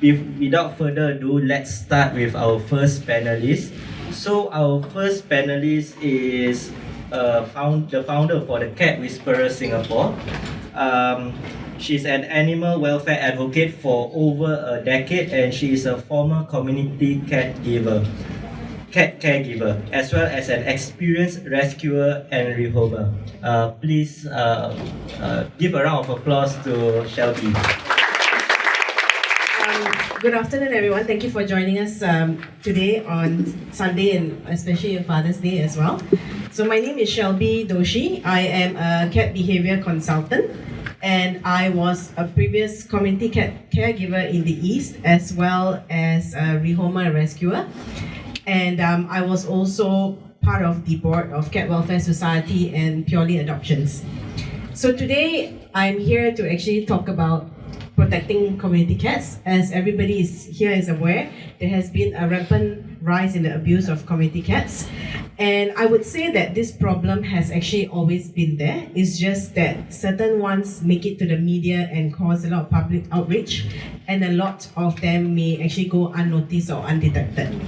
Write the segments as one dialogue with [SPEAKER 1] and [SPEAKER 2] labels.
[SPEAKER 1] without further ado, let's start with our first panelist. So our first panelist is the founder for the Cat Whisperer Singapore. She's an animal welfare advocate for over a decade, and she is a former community cat caregiver, as well as an experienced rescuer and rehomer. Please give a round of applause to Shelby.
[SPEAKER 2] Good afternoon, everyone. Thank you for joining us today on Sunday, and especially on Father's Day as well. So my name is Shelby Doshi. I am a cat behavior consultant, and I was a previous community cat caregiver in the East, as well as a rehomer and rescuer. And I was also part of the board of Cat Welfare Society and Purely Adoptions. So today, I'm here to actually talk about protecting community cats. As everybody here is aware, there has been a rampant rise in the abuse of community cats. And I would say that this problem has actually always been there. It's just that certain ones make it to the media and cause a lot of public outrage, and a lot of them may actually go unnoticed or undetected.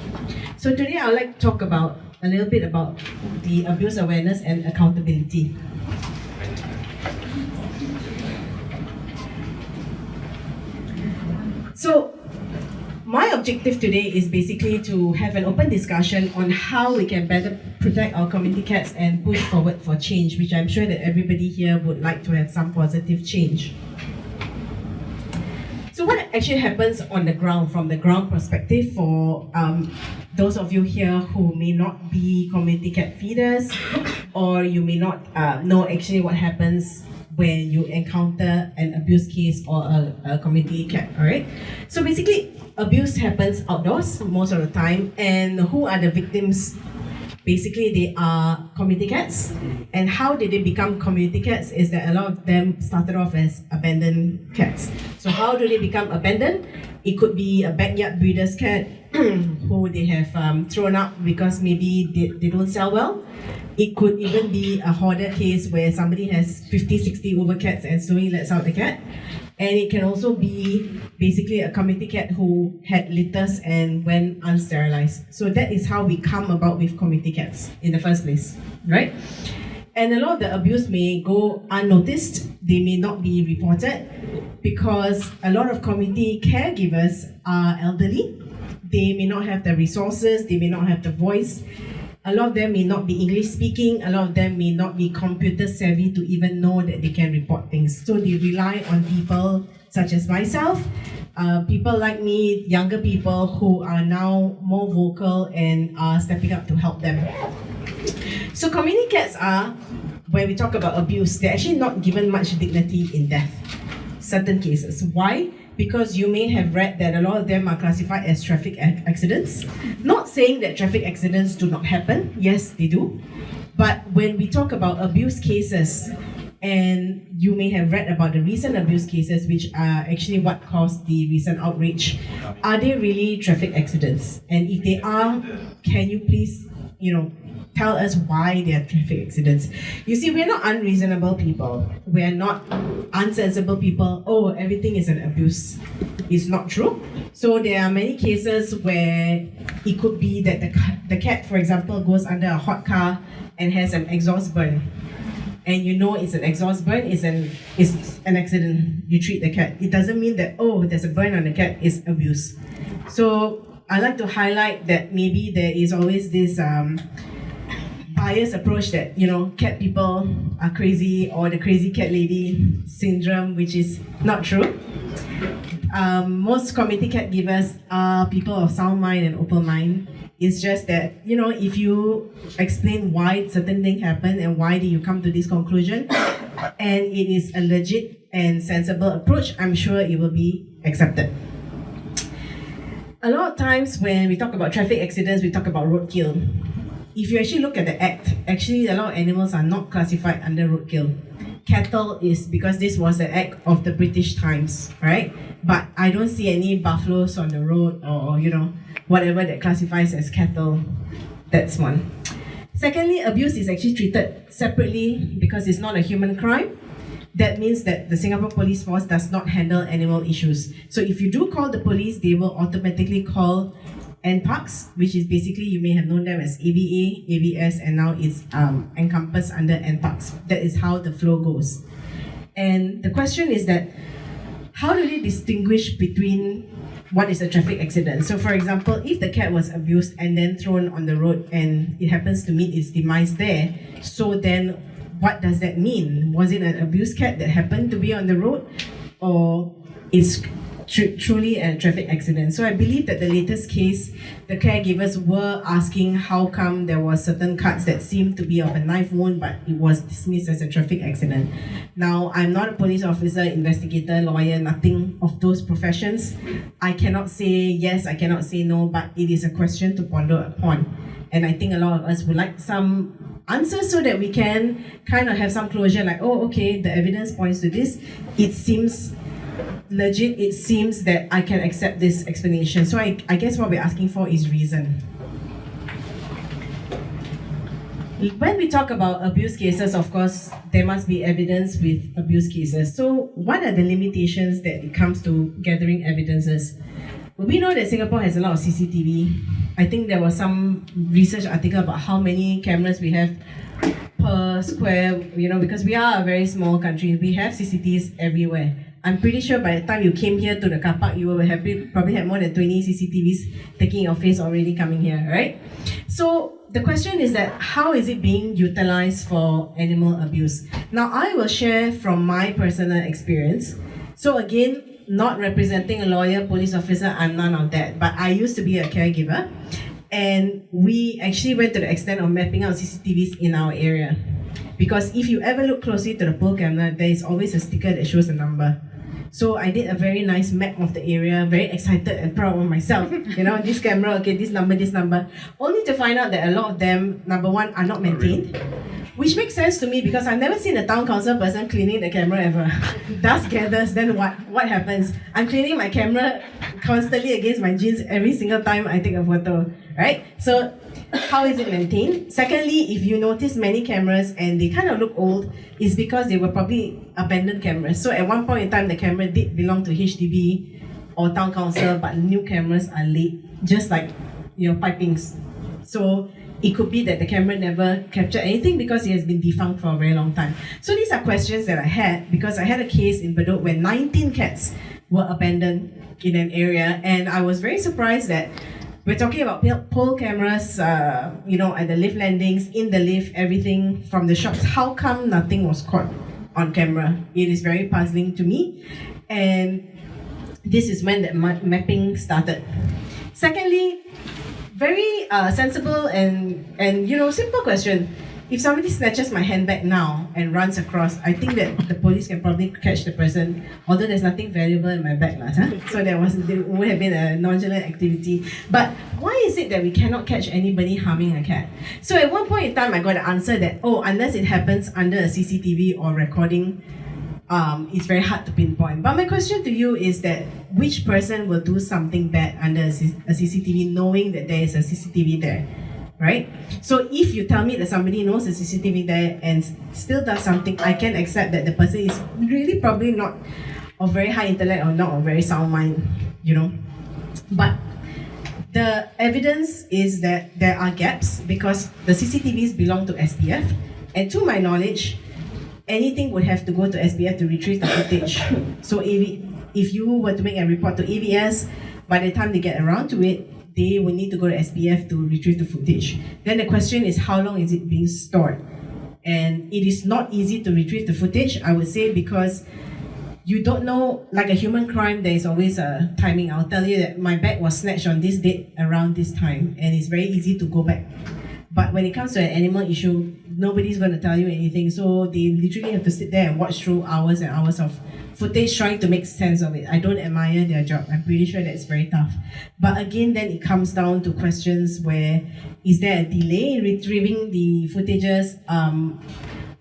[SPEAKER 2] So today I would like to talk about a little bit about the abuse awareness and accountability. So my objective today is basically to have an open discussion on how we can better protect our community cats and push forward for change, which I'm sure that everybody here would like to have some positive change. So what actually happens on the ground, from the ground perspective, for those of you here who may not be community cat feeders, or you may not know actually what happens when you encounter an abuse case or a community cat, all right? So basically, abuse happens outdoors most of the time, and who are the victims? Basically, they are community cats. And how did they become community cats is that a lot of them started off as abandoned cats. So how do they become abandoned? It could be a backyard breeder's cat who they have thrown out because maybe they don't sell well. It could even be a hoarder case where somebody has 50, 60 over cats and slowly lets out the cat. And it can also be basically a community cat who had litters and went unsterilized. So that is how we come about with community cats in the first place, right? And a lot of the abuse may go unnoticed. They may not be reported because a lot of community caregivers are elderly. They may not have the resources, they may not have the voice. A lot of them may not be English speaking, a lot of them may not be computer savvy to even know that they can report things. So they rely on people such as myself, people like me, younger people who are now more vocal and are stepping up to help them. So community cats are, when we talk about abuse, they're actually not given much dignity in death. Certain cases. Why? Because you may have read that a lot of them are classified as traffic accidents. Not saying that traffic accidents do not happen. Yes, they do. But when we talk about abuse cases, and you may have read about the recent abuse cases, which are actually what caused the recent outrage, are they really traffic accidents? And if they are, can you please, tell us why they are traffic accidents? You see, we're not unreasonable people. We're not unsensible people. Oh, everything is an abuse. It's not true. So there are many cases where it could be that the cat, for example, goes under a hot car and has an exhaust burn. And you know it's an exhaust burn, it's an accident. You treat the cat. It doesn't mean that, oh, there's a burn on the cat, it's abuse. So I like to highlight that maybe there is always this biased approach that, cat people are crazy, or the crazy cat lady syndrome, which is not true. Most community cat givers are people of sound mind and open mind. It's just that, if you explain why certain thing happened and why did you come to this conclusion, and it is a legit and sensible approach, I'm sure it will be accepted. A lot of times when we talk about traffic accidents, we talk about roadkill. If you actually look at the act, actually a lot of animals are not classified under roadkill. Cattle is because this was an act of the British times, right? But I don't see any buffaloes on the road or, whatever that classifies as cattle. That's one. Secondly, abuse is actually treated separately because it's not a human crime. that means that the Singapore Police Force does not handle animal issues. So if you do call the police, they will automatically call NParks, which is basically, you may have known them as AVA, AVS, and now it's encompassed under NParks. That is how the flow goes. And the question is that, how do they distinguish between what is a traffic accident? So for example, if the cat was abused and then thrown on the road and it happens to meet its demise there, so then what does that mean? Was it an abused cat that happened to be on the road, or is truly a traffic accident? So I believe that the latest case, the caregivers were asking how come there were certain cuts that seemed to be of a knife wound, but it was dismissed as a traffic accident. Now, I'm not a police officer, investigator, lawyer, nothing of those professions. I cannot say yes, I cannot say no, but it is a question to ponder upon. And I think a lot of us would like some answers so that we can kind of have some closure, like, oh, okay, the evidence points to this. It seems legit, it seems that I can accept this explanation. So I guess what we're asking for is reason. When we talk about abuse cases, of course, there must be evidence with abuse cases. So what are the limitations that it comes to gathering evidences? Well, we know that Singapore has a lot of CCTV. I think there was some research article about how many cameras we have per square, because we are a very small country. We have CCTVs everywhere. I'm pretty sure by the time you came here to the car park, you will have probably had more than 20 CCTVs taking your face already coming here, right? So the question is that, how is it being utilized for animal abuse? Now, I will share from my personal experience. So again, not representing a lawyer, police officer, I'm none of that. But I used to be a caregiver, and we actually went to the extent of mapping out CCTVs in our area. Because if you ever look closely to the pole camera, there is always a sticker that shows a number. So I did a very nice map of the area, very excited and proud of myself. This camera, okay, this number. Only to find out that a lot of them, number one, are not maintained. Which makes sense to me because I've never seen a town council person cleaning the camera ever. Dust gathers, then what? What happens? I'm cleaning my camera constantly against my jeans every single time I take a photo, right? So how is it maintained? Secondly, if you notice many cameras and they kind of look old, it's because they were probably abandoned cameras. So at one point in time, the camera did belong to HDB or town council, but new cameras are laid, just like pipings. So it could be that the camera never captured anything because it has been defunct for a very long time. So these are questions that I had because I had a case in Bedok where 19 cats were abandoned in an area, and I was very surprised that we're talking about pole cameras, at the lift landings, in the lift, everything from the shops. How come nothing was caught on camera? It is very puzzling to me, and this is when the mapping started. Secondly, very sensible and simple question. If somebody snatches my handbag now and runs across, I think that the police can probably catch the person, although there's nothing valuable in my bag, so there would have been a nonchalant activity. But why is it that we cannot catch anybody harming a cat? So at one point in time, I got the answer that, unless it happens under a CCTV or recording, it's very hard to pinpoint. But my question to you is that, which person will do something bad under a CCTV knowing that there is a CCTV there? Right? So if you tell me that somebody knows the CCTV there and still does something, I can accept that the person is really probably not of very high intellect or not of very sound mind, But the evidence is that there are gaps because the CCTVs belong to SPF, and to my knowledge, anything would have to go to SPF to retrieve the footage. So if you were to make a report to AVS, by the time they get around to it, they will need to go to SPF to retrieve the footage. Then the question is, how long is it being stored? And it is not easy to retrieve the footage, I would say, because you don't know, like a human crime, there is always a timing. I'll tell you that my bag was snatched on this date around this time, and it's very easy to go back. But when it comes to an animal issue, nobody's going to tell you anything. So they literally have to sit there and watch through hours and hours of footage trying to make sense of it. I don't admire their job. I'm pretty sure that's very tough. But again, then it comes down to questions where, is there a delay in retrieving the footages?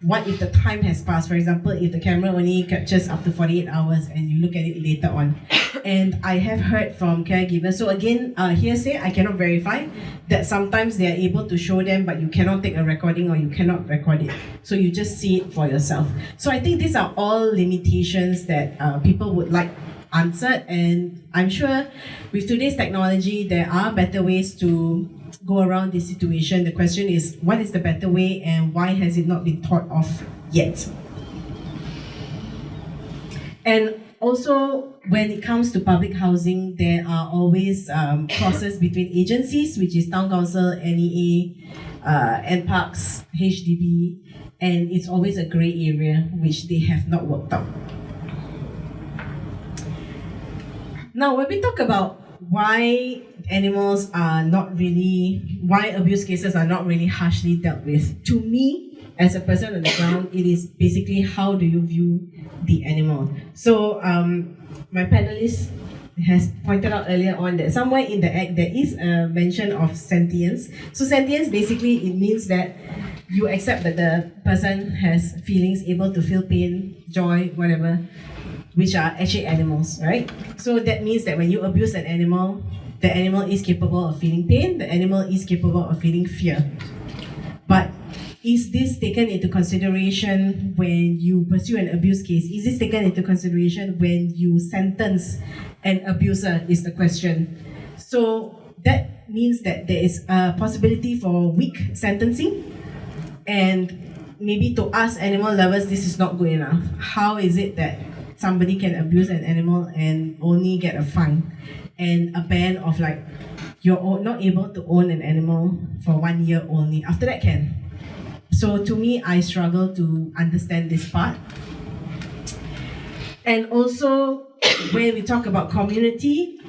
[SPEAKER 2] what if the time has passed? For example, if the camera only captures up to 48 hours and you look at it later on. And I have heard from caregivers, so again, hearsay, I cannot verify, that sometimes they are able to show them, but you cannot take a recording or you cannot record it. So you just see it for yourself. So I think these are all limitations that people would like answered, and I'm sure with today's technology, there are better ways to go around this situation. The question is, what is the better way and why has it not been thought of yet? And also, when it comes to public housing, there are always crosses between agencies, which is Town Council, NEA, NParks, HDB, and it's always a grey area which they have not worked out. Now, when we talk about why animals are not really, why abuse cases are not really harshly dealt with, to me, as a person on the ground, it is basically how do you view the animal. So, my panelist has pointed out earlier on that somewhere in the act there is a mention of sentience. So sentience, basically, it means that you accept that the person has feelings, able to feel pain, joy, whatever, which are actually animals, right? So that means that when you abuse an animal, the animal is capable of feeling pain, the animal is capable of feeling fear. But is this taken into consideration when you pursue an abuse case? Is this taken into consideration when you sentence an abuser, is the question. So that means that there is a possibility for weak sentencing, and maybe to us animal lovers, this is not good enough. How is it that somebody can abuse an animal and only get a fine and a ban of like, you're not able to own an animal for 1 year only, after that can? So to me, I struggle to understand this part. And also, when we talk about community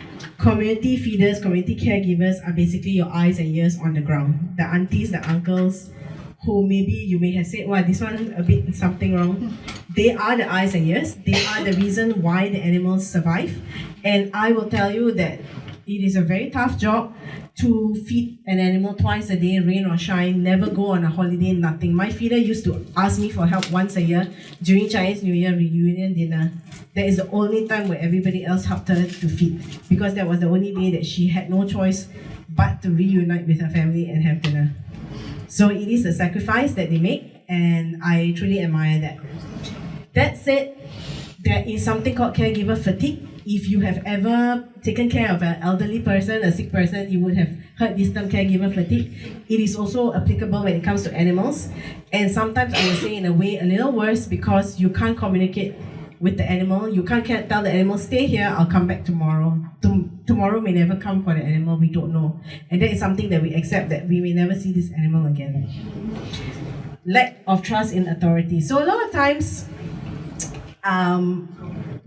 [SPEAKER 2] feeders, community caregivers are basically your eyes and ears on the ground. The aunties, the uncles, who maybe you may have said, wow, this one a bit something wrong. They are the eyes and ears. They are the reason why the animals survive. And I will tell you that it is a very tough job to feed an animal twice a day, rain or shine, never go on a holiday, nothing. My feeder used to ask me for help once a year during Chinese New Year reunion dinner. That is the only time where everybody else helped her to feed, because that was the only day that she had no choice but to reunite with her family and have dinner. So it is a sacrifice that they make, and I truly admire that. That said, there is something called caregiver fatigue. If you have ever taken care of an elderly person, a sick person, you would have heard this term caregiver fatigue. It is also applicable when it comes to animals. And sometimes I would say in a way a little worse, because you can't communicate with the animal. You can't tell the animal, stay here, I'll come back tomorrow. Tomorrow may never come for the animal, we don't know. And that is something that we accept, that we may never see this animal again. Lack of trust in authority. So a lot of times,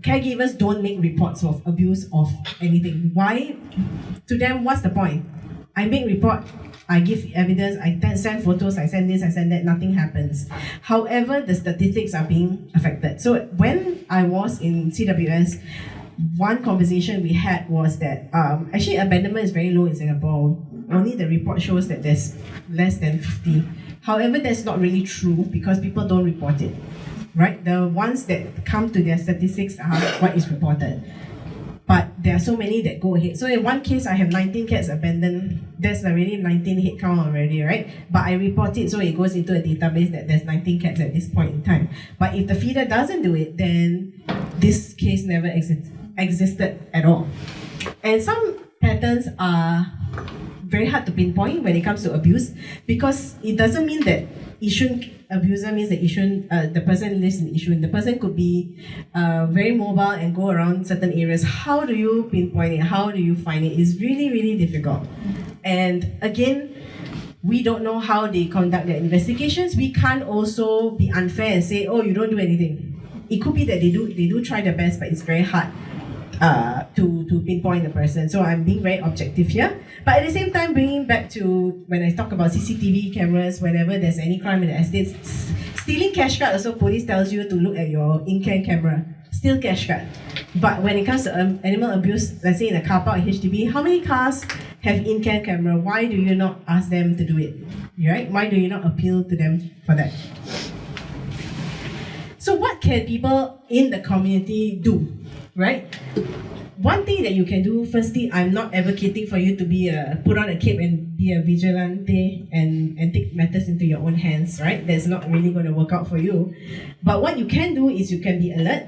[SPEAKER 2] caregivers don't make reports of abuse of anything. Why? To them, what's the point? I make report, I give evidence, I send photos, I send this, I send that, nothing happens. However, the statistics are being affected. So when I was in CWS, one conversation we had was that actually abandonment is very low in Singapore. Only the report shows that there's less than 50. However, that's not really true because people don't report it. Right? The ones that come to their statistics are what is reported. But there are so many that go ahead. So in one case, I have 19 cats abandoned. There's already 19 head count already, right? But I report it, so it goes into a database that there's 19 cats at this point in time. But if the feeder doesn't do it, then this case never existed at all. And some patterns are very hard to pinpoint when it comes to abuse, because it doesn't mean that Yishun abuser means that Yishun, the person lives in Yishun. The person could be very mobile and go around certain areas. How do you pinpoint it? How do you find it? It's really, really difficult. And again, we don't know how they conduct their investigations. We can't also be unfair and say, oh, you don't do anything. It could be that they do try their best, but it's very hard to pinpoint the person. So I'm being very objective here. But at the same time, bringing back to when I talk about CCTV cameras, whenever there's any crime in the estate, stealing cash card also, police tells you to look at your in-can camera. Steal cash card. But when it comes to animal abuse, let's say in a car park HDB, how many cars have in-can camera? Why do you not ask them to do it? Right? Why do you not appeal to them for that? what can people in the community do, right? One thing that you can do, firstly, I'm not advocating for you to be put on a cape and be a vigilante and take matters into your own hands, right? That's not really going to work out for you. But what you can do is you can be alert.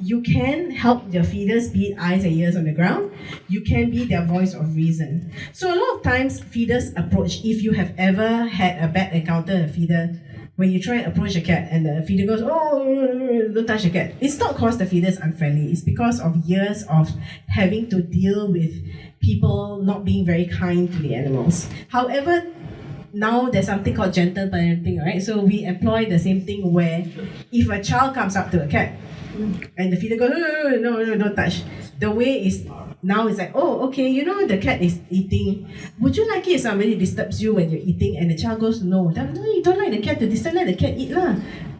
[SPEAKER 2] You can help your feeders be eyes and ears on the ground. You can be their voice of reason. So a lot of times, feeders approach, if you have ever had a bad encounter with a feeder, when you try and approach a cat and the feeder goes, oh, don't touch the cat. It's not because the feeder's unfriendly. It's because of years of having to deal with people not being very kind to the animals. However, now there's something called gentle parenting, right? So we employ the same thing where if a child comes up to a cat and the feeder goes, no, don't touch. The way is now it's like, oh, okay, you know the cat is eating. Would you like it if somebody disturbs you when you're eating? And the child goes, no. No, you don't like the cat to disturb, let the cat eat lah.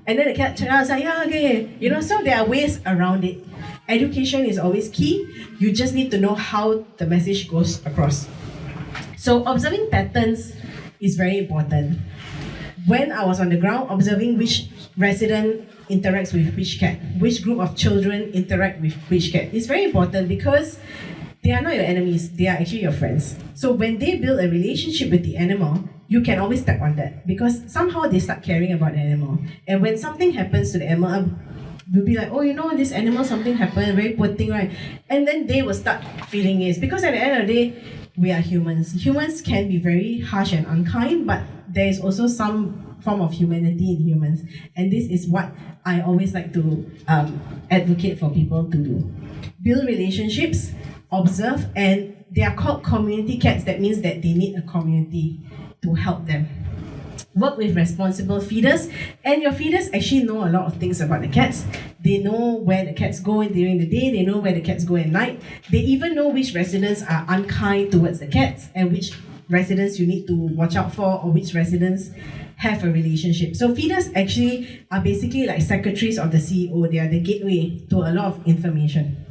[SPEAKER 2] And then the cat child like, yeah, okay. You know, so there are ways around it. Education is always key. You just need to know how the message goes across. So observing patterns is very important. When I was on the ground, observing which resident interacts with which cat, which group of children interact with which cat. It's very important because they are not your enemies, they are actually your friends. So when they build a relationship with the animal, you can always tap on that because somehow they start caring about the animal. And when something happens to the animal, we'll be like, oh, you know, this animal, something happened, very poor thing, right? And then they will start feeling it. Because at the end of the day, we are humans. Humans can be very harsh and unkind, but there is also some form of humanity in humans. And this is what I always like to advocate for people to do. Build relationships, observe, and they are called community cats. That means that they need a community to help them. Work with responsible feeders, and your feeders actually know a lot of things about the cats. They know where the cats go during the day, they know where the cats go at night. They even know which residents are unkind towards the cats and which residents you need to watch out for, or which residents have a relationship. So feeders actually are basically like secretaries of the CEO. They are the gateway to a lot of information.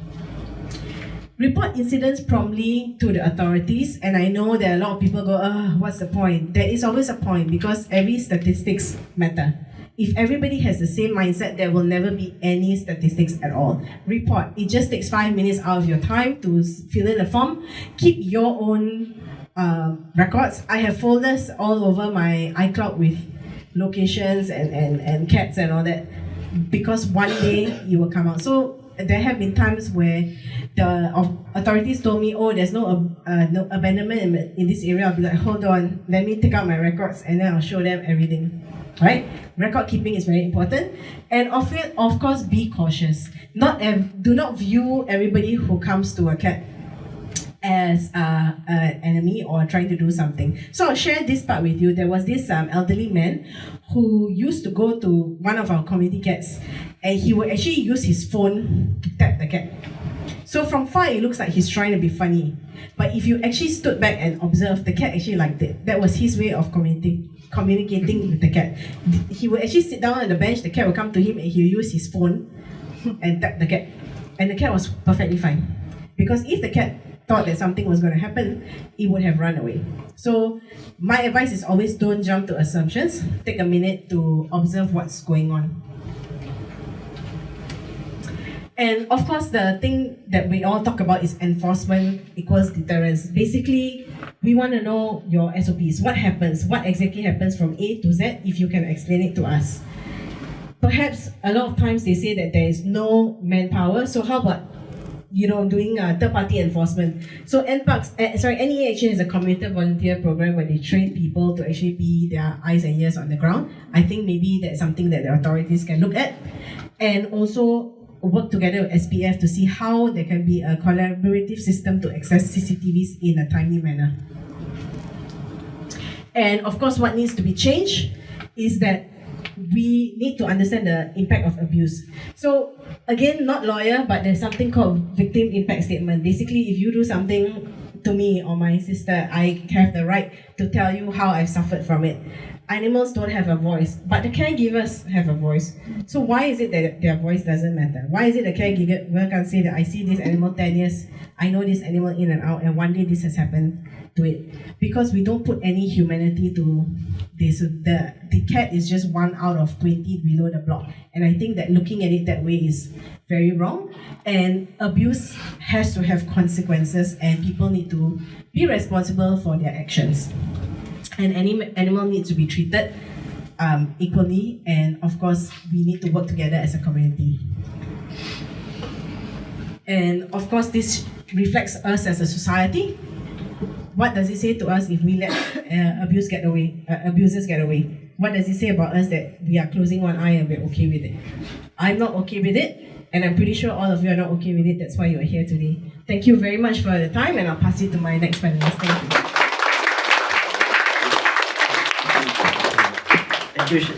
[SPEAKER 2] Report incidents promptly to the authorities, and I know that a lot of people go, what's the point? There is always a point because every statistics matter. If everybody has the same mindset, there will never be any statistics at all. Report. It just takes 5 minutes out of your time to fill in a form. Keep your own records. I have folders all over my iCloud with locations and cats and all that because one day it will come out. So there have been times where the authorities told me, oh, there's no abandonment in this area. I'll be like, hold on, let me take out my records and then I'll show them everything. Right? Record keeping is very important. And of course, be cautious. Do not view everybody who comes to a cat as an enemy or trying to do something. So I'll share this part with you. There was this elderly man who used to go to one of our community cats, and he would actually use his phone to tap the cat. So from far, it looks like he's trying to be funny. But if you actually stood back and observed, the cat actually liked it. That was his way of communicating with the cat. He would actually sit down on the bench, the cat would come to him, and he would use his phone and tap the cat. And the cat was perfectly fine. Because if the cat thought that something was going to happen, it would have run away. So my advice is always don't jump to assumptions. Take a minute to observe what's going on. And of course, the thing that we all talk about is enforcement equals deterrence. Basically, we want to know your SOPs. What happens? What exactly happens from A to Z if you can explain it to us? Perhaps a lot of times they say that there is no manpower. So how about doing third-party enforcement? So NEA actually has a community volunteer program where they train people to actually be their eyes and ears on the ground. I think maybe that's something that the authorities can look at. And also work together with SPF to see how there can be a collaborative system to access CCTVs in a timely manner. And of course, what needs to be changed is that we need to understand the impact of abuse. So again, not lawyer, but there's something called victim impact statement. Basically, if you do something to me or my sister, I have the right to tell you how I've suffered from it. animals don't have a voice, but the caregivers have a voice. So why is it that their voice doesn't matter? Why is it the caregiver can say that I see this animal 10 years, I know this animal in and out, and one day this has happened to it? Because we don't put any humanity to this. The cat is just 1 out of 20 below the block. And I think that looking at it that way is very wrong. And abuse has to have consequences, and people need to be responsible for their actions. And any animal needs to be treated equally, and of course we need to work together as a community. And of course this reflects us as a society. What does it say to us if we let abusers get away? What does it say about us that we are closing one eye and we're okay with it? I'm not okay with it, and I'm pretty sure all of you are not okay with it. That's why you're here today. Thank you very much for the time, and I'll pass it to my next panelist. Thank you.
[SPEAKER 1] Thank you.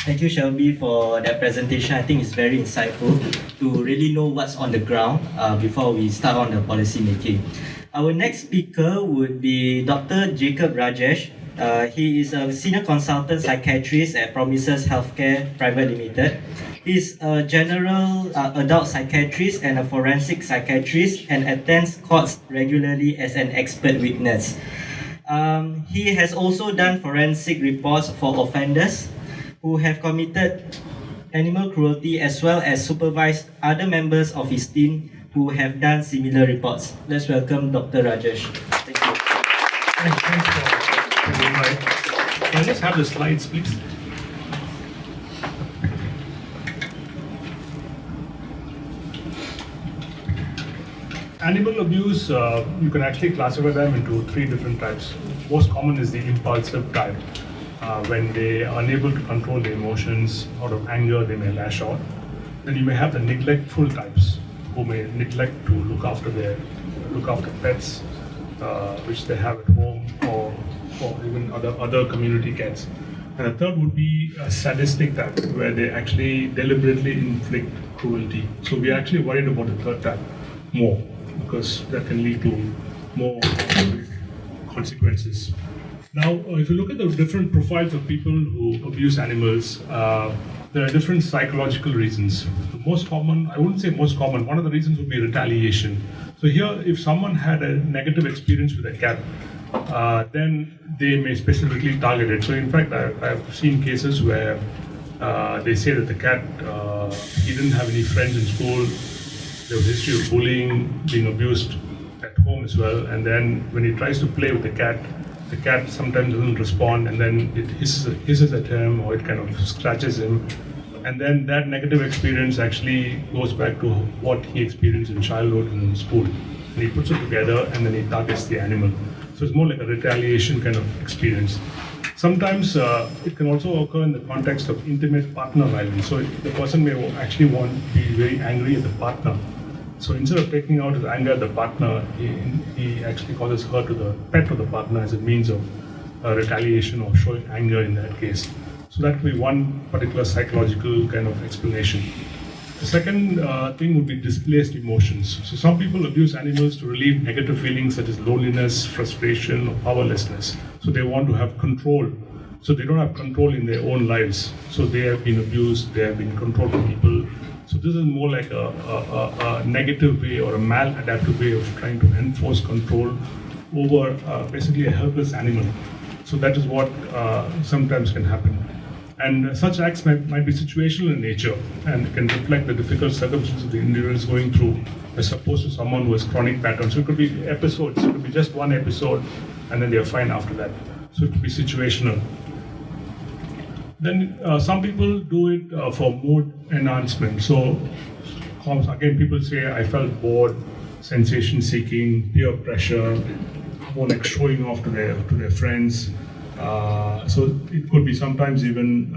[SPEAKER 1] Thank you, Shelby, for that presentation. I think it's very insightful to really know what's on the ground before we start on the policy making. Our next speaker would be Dr. Jacob Rajesh. He is a senior consultant psychiatrist at Promises Healthcare Private Limited. He's a general adult psychiatrist and a forensic psychiatrist, and attends courts regularly as an expert witness. He has also done forensic reports for offenders who have committed animal cruelty, as well as supervised other members of his team who have done similar reports. Let's welcome Dr. Rajesh. Thank you.
[SPEAKER 3] Thanks for the invite. Can I just have the slides, please? Animal abuse, you can actually classify them into 3 different types. Most common is the impulsive type. When they are unable to control their emotions, out of anger they may lash out. Then you may have the neglectful types, who may neglect to look after pets, which they have at home, or even other community cats. And the third would be a sadistic type, where they actually deliberately inflict cruelty. So we are actually worried about the third type more, because that can lead to more consequences. Now, if you look at the different profiles of people who abuse animals, there are different psychological reasons. The most common, I wouldn't say most common, one of the reasons would be retaliation. So here, if someone had a negative experience with a cat, then they may specifically target it. So in fact, I've seen cases where they say that the cat, he didn't have any friends in school, there was a history of bullying, being abused at home as well, and then when he tries to play with the cat sometimes doesn't respond, and then it hisses at him, or it kind of scratches him, and then that negative experience actually goes back to what he experienced in childhood and in school, and he puts it together and then he targets the animal. So it's more like a retaliation kind of experience. Sometimes it can also occur in the context of intimate partner violence. So the person may actually be very angry at the partner. So instead of taking out his anger at the partner, he actually causes hurt to the pet of the partner as a means of retaliation or showing anger in that case. So that would be one particular psychological kind of explanation. The second thing would be displaced emotions. So some people abuse animals to relieve negative feelings such as loneliness, frustration, or powerlessness. So they want to have control. So they don't have control in their own lives. So they have been abused, they have been controlled by people. So this is more like a negative way or a maladaptive way of trying to enforce control over basically a helpless animal. So that is what sometimes can happen. And such acts might be situational in nature and can reflect the difficult circumstances the individual is going through, as opposed to someone who has chronic patterns. So it could be episodes, it could be just one episode and then they are fine after that. So it could be situational. Then some people do it for mood enhancement. So again, people say, I felt bored, sensation seeking, peer pressure, more like showing off to their friends. So it could be sometimes even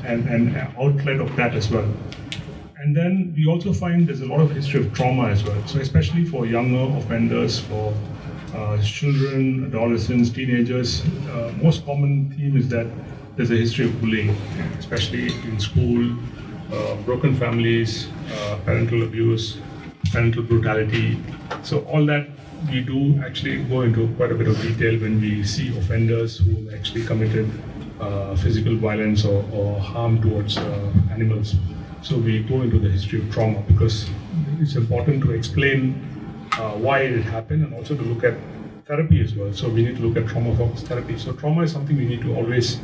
[SPEAKER 3] an outlet of that as well. And then we also find there's a lot of history of trauma as well. So especially for younger offenders, for children, adolescents, teenagers, most common theme is that there's a history of bullying, especially in school, broken families, parental abuse, parental brutality. So all that we do actually go into quite a bit of detail when we see offenders who actually committed physical violence or harm towards animals. So we go into the history of trauma because it's important to explain why it happened and also to look at therapy as well. So we need to look at trauma-focused therapy. So trauma is something we need to always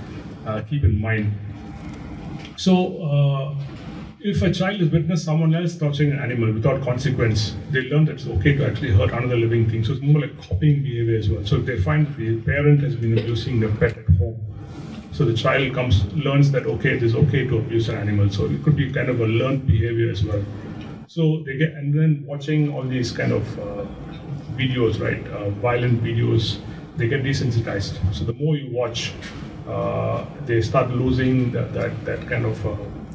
[SPEAKER 3] keep in mind. So if a child has witnessed someone else touching an animal without consequence, they learn that it's okay to actually hurt another living thing. So it's more like copying behavior as well. So if they find that the parent has been abusing their pet at home, so the child learns that okay, it is okay to abuse an animal. So it could be kind of a learned behavior as well. So they get, and then watching all these kind of videos, right, violent videos, they get desensitized. So the more you watch, they start losing that kind of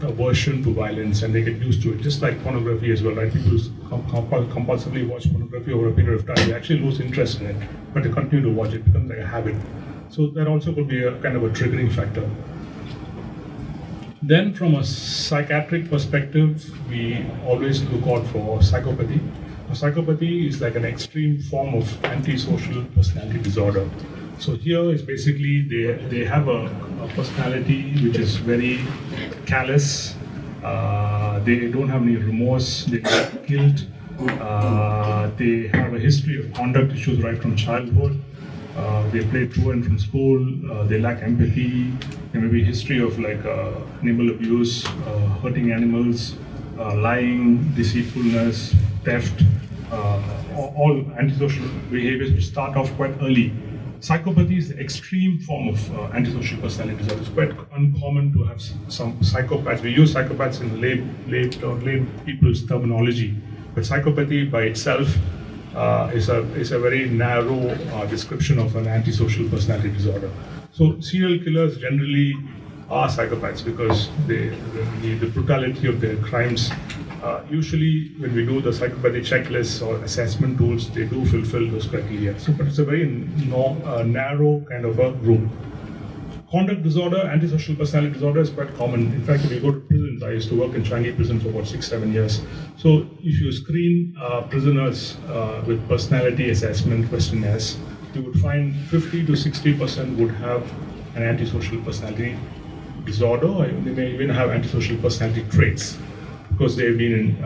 [SPEAKER 3] aversion to violence, and they get used to it. Just like pornography as well, right? People compulsively watch pornography over a period of time. They actually lose interest in it, but they continue to watch it. It becomes like a habit. So that also could be a kind of a triggering factor. Then from a psychiatric perspective, we always look out for psychopathy. Psychopathy is like an extreme form of antisocial personality disorder. So here is basically they have a personality which is very callous. They don't have any remorse. They have guilt. They have a history of conduct issues right from childhood. They play truant from school. They lack empathy. There may be history of like animal abuse, hurting animals, lying, deceitfulness, theft, all antisocial behaviors which start off quite early. Psychopathy is the extreme form of antisocial personality disorder. It's quite uncommon to have some psychopaths. We use psychopaths in lay people's terminology, but psychopathy by itself is a very narrow description of an antisocial personality disorder. So serial killers generally are psychopaths because the brutality of their crimes. Usually, when we do the psychopathy checklists or assessment tools, they do fulfill those criteria. So, but it's a very narrow kind of a group. Conduct disorder, antisocial personality disorder is quite common. In fact, if you go to prisons, I used to work in Chinese prison for about 6-7 years. So, if you screen prisoners with personality assessment questionnaires, you would find 50 to 60% would have an antisocial personality disorder, or they may even have antisocial personality traits, because they've been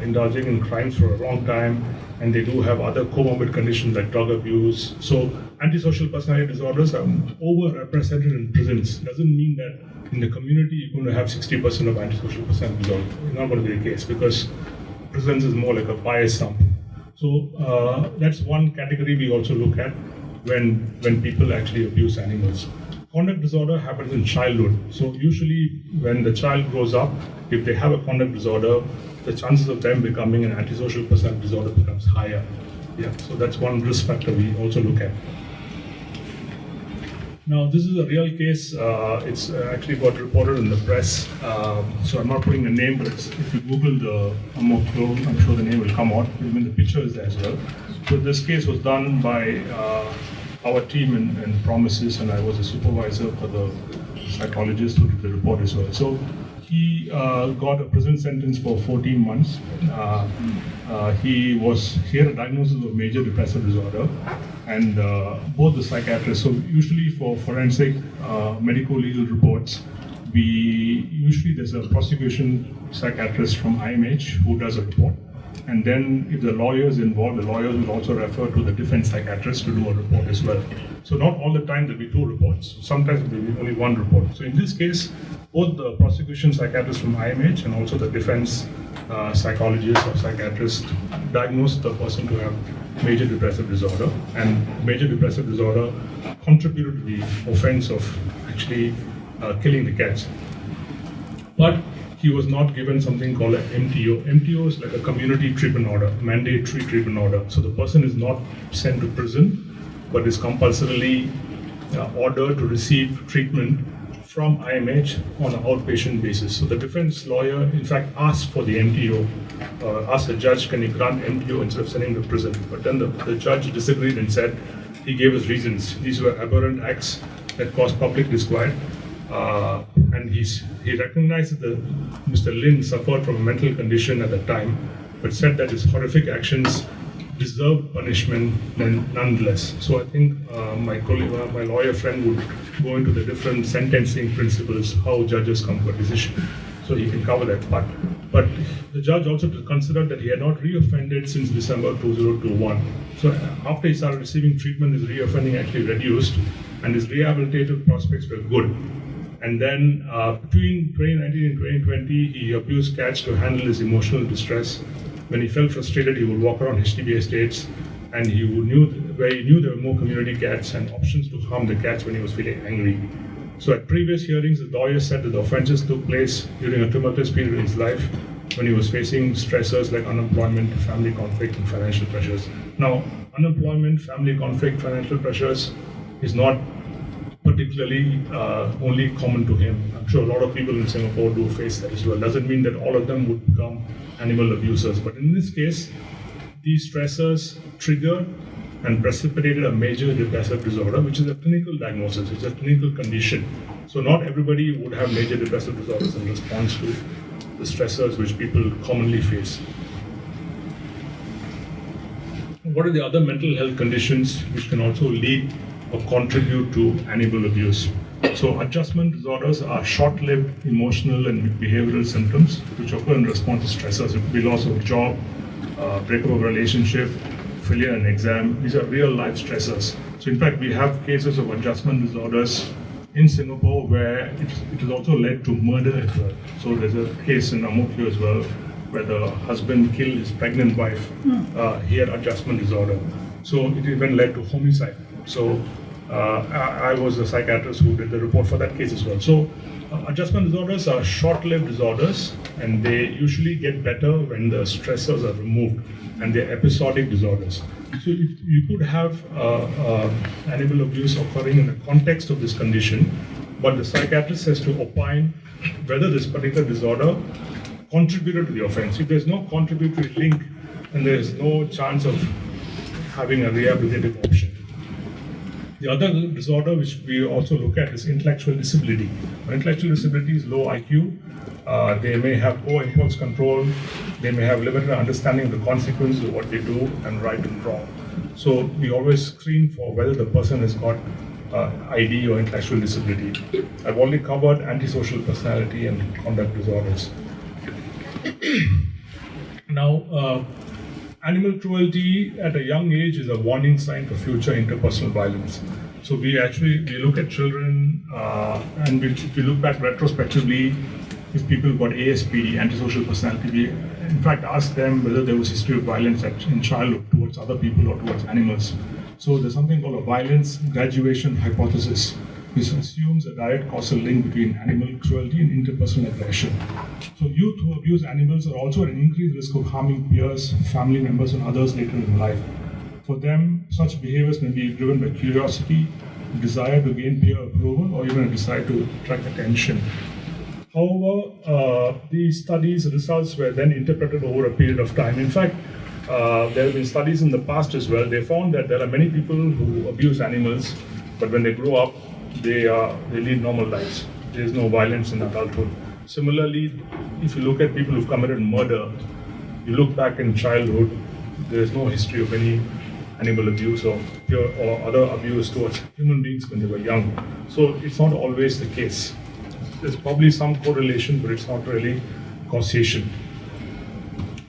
[SPEAKER 3] indulging in crimes for a long time, and they do have other comorbid conditions like drug abuse. So antisocial personality disorders are overrepresented in prisons. Doesn't mean that in the community you're going to have 60% of antisocial personality disorder. It's not going to be the case because prisons is more like a bias sample. So that's one category we also look at when people actually abuse animals. Conduct disorder happens in childhood. So usually when the child grows up, if they have a conduct disorder, the chances of them becoming an antisocial personality disorder becomes higher. Yeah, so that's one risk factor we also look at. Now this is a real case. It's actually got reported in the press. So I'm not putting a name, but if you Google the Amokyo, I'm sure the name will come out. Even the picture is there as well. So this case was done by our team in Promises, and I was a supervisor for the psychologist who did the report as well. So he got a prison sentence for 14 months. He had a diagnosis of major depressive disorder, and both the psychiatrists. So usually for forensic medical legal reports, usually there's a prosecution psychiatrist from IMH who does a report. And then if the lawyer is involved, the lawyers will also refer to the defense psychiatrist to do a report as well. So not all the time there'll be 2 reports. Sometimes there'll be only 1 report. So in this case, both the prosecution psychiatrist from IMH and also the defense psychologist or psychiatrist diagnosed the person to have major depressive disorder. And major depressive disorder contributed to the offense of actually killing the cats. But he was not given something called an MTO. MTO is like a community treatment order, mandatory treatment order. So the person is not sent to prison, but is compulsorily ordered to receive treatment from IMH on an outpatient basis. So the defense lawyer, in fact, asked for the MTO, asked the judge, can you grant MTO instead of sending him to prison? But then the judge disagreed and said he gave his reasons. These were aberrant acts. that caused public disquiet. And he recognized that Mr. Lin suffered from a mental condition at the time, but said that his horrific actions deserved punishment nonetheless. So I think my lawyer friend would go into the different sentencing principles, how judges come to a decision. So he can cover that part. But the judge also considered that he had not reoffended since December 2021. So after he started receiving treatment, his reoffending actually reduced and his rehabilitative prospects were good. And then between 2019 and 2020, he abused cats to handle his emotional distress. When he felt frustrated, he would walk around HDB estates and he knew there were more community cats and options to harm the cats when he was feeling angry. So at previous hearings, the lawyer said that the offences took place during a tumultuous period in his life when he was facing stressors like unemployment, family conflict, and financial pressures. Now, unemployment, family conflict, financial pressures is not particularly only common to him. I'm sure a lot of people in Singapore do face that as well. Doesn't mean that all of them would become animal abusers. But in this case, these stressors triggered and precipitated a major depressive disorder, which is a clinical diagnosis, it's a clinical condition. So not everybody would have major depressive disorders in response to the stressors which people commonly face. What are the other mental health conditions which can also lead or contribute to animal abuse? So adjustment disorders are short-lived emotional and behavioral symptoms which occur in response to stressors. It could be loss of job, breakup of relationship, failure in exam. These are real life stressors. So in fact, we have cases of adjustment disorders in Singapore where it has also led to murder as well. So there's a case in Amokyo as well where the husband killed his pregnant wife. He had adjustment disorder. So it even led to homicide. So I was a psychiatrist who did the report for that case as well. So adjustment disorders are short-lived disorders and they usually get better when the stressors are removed and they're episodic disorders. So you could have animal abuse occurring in the context of this condition, but the psychiatrist has to opine whether this particular disorder contributed to the offense. If there's no contributory link, then there's no chance of having a rehabilitative option. The other disorder which we also look at is intellectual disability. Intellectual disability is low IQ. They may have poor impulse control. They may have limited understanding of the consequences of what they do and right and wrong. So we always screen for whether the person has got ID or intellectual disability. I've already covered antisocial personality and conduct disorders. Now, animal cruelty at a young age is a warning sign for future interpersonal violence. So we look at children and if we look back retrospectively, if people got ASPD, antisocial personality, we in fact ask them whether there was history of violence in childhood towards other people or towards animals. So there's something called a violence graduation hypothesis, which assumes a direct causal link between animal cruelty and interpersonal aggression. So youth who abuse animals are also at an increased risk of harming peers, family members, and others later in life. For them, such behaviors may be driven by curiosity, desire to gain peer approval, or even a desire to attract attention. However, these studies' results were then interpreted over a period of time. In fact, there have been studies in the past as well. They found that there are many people who abuse animals, but when they grow up, they lead normal lives. There is no violence in adulthood. Similarly, if you look at people who've committed murder, you look back in childhood, there is no history of any animal abuse or other abuse towards human beings when they were young. So it's not always the case. There's probably some correlation, but it's not really causation.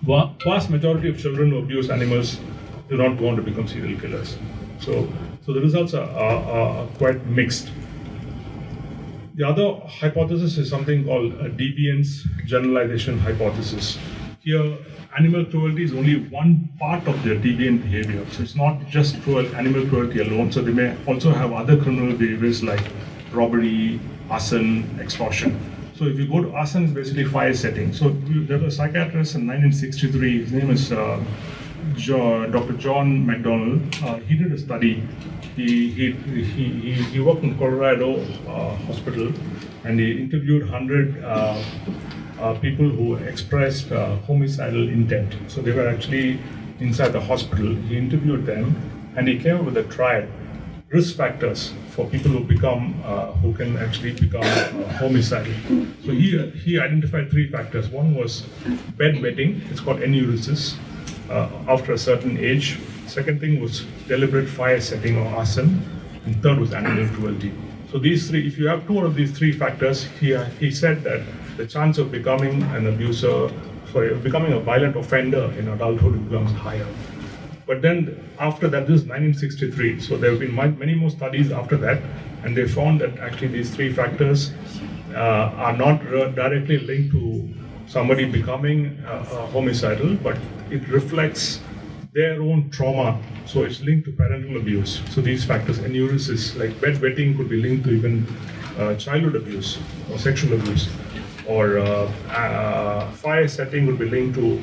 [SPEAKER 3] Vast majority of children who abuse animals do not go on to become serial killers. So the results are quite mixed. The other hypothesis is something called a deviance generalization hypothesis. Here, animal cruelty is only one part of their deviant behavior. So it's not just animal cruelty alone. So they may also have other criminal behaviors like robbery, arson, extortion. So if you go to arson, it's basically fire setting. So there was a psychiatrist in 1963. His name is Dr. John McDonald. He did a study. He worked in Colorado hospital, and he interviewed 100 people who expressed homicidal intent. So they were actually inside the hospital. He interviewed them, and he came up with a triad. risk factors for people who can actually become homicidal. So he identified 3 factors. One was bedwetting, it's called enuresis, after a certain age. Second thing was deliberate fire setting or arson, and third was animal cruelty. So these 3, if you have 2 of these 3 factors, he said that the chance of becoming an abuser, becoming a violent offender in adulthood becomes higher. But then after that, this is 1963, so there have been many more studies after that, and they found that actually these 3 factors are not directly linked to somebody becoming homicidal, but it reflects their own trauma. So it's linked to parental abuse. So these factors, enuresis, like bedwetting, could be linked to even childhood abuse or sexual abuse, or fire setting would be linked to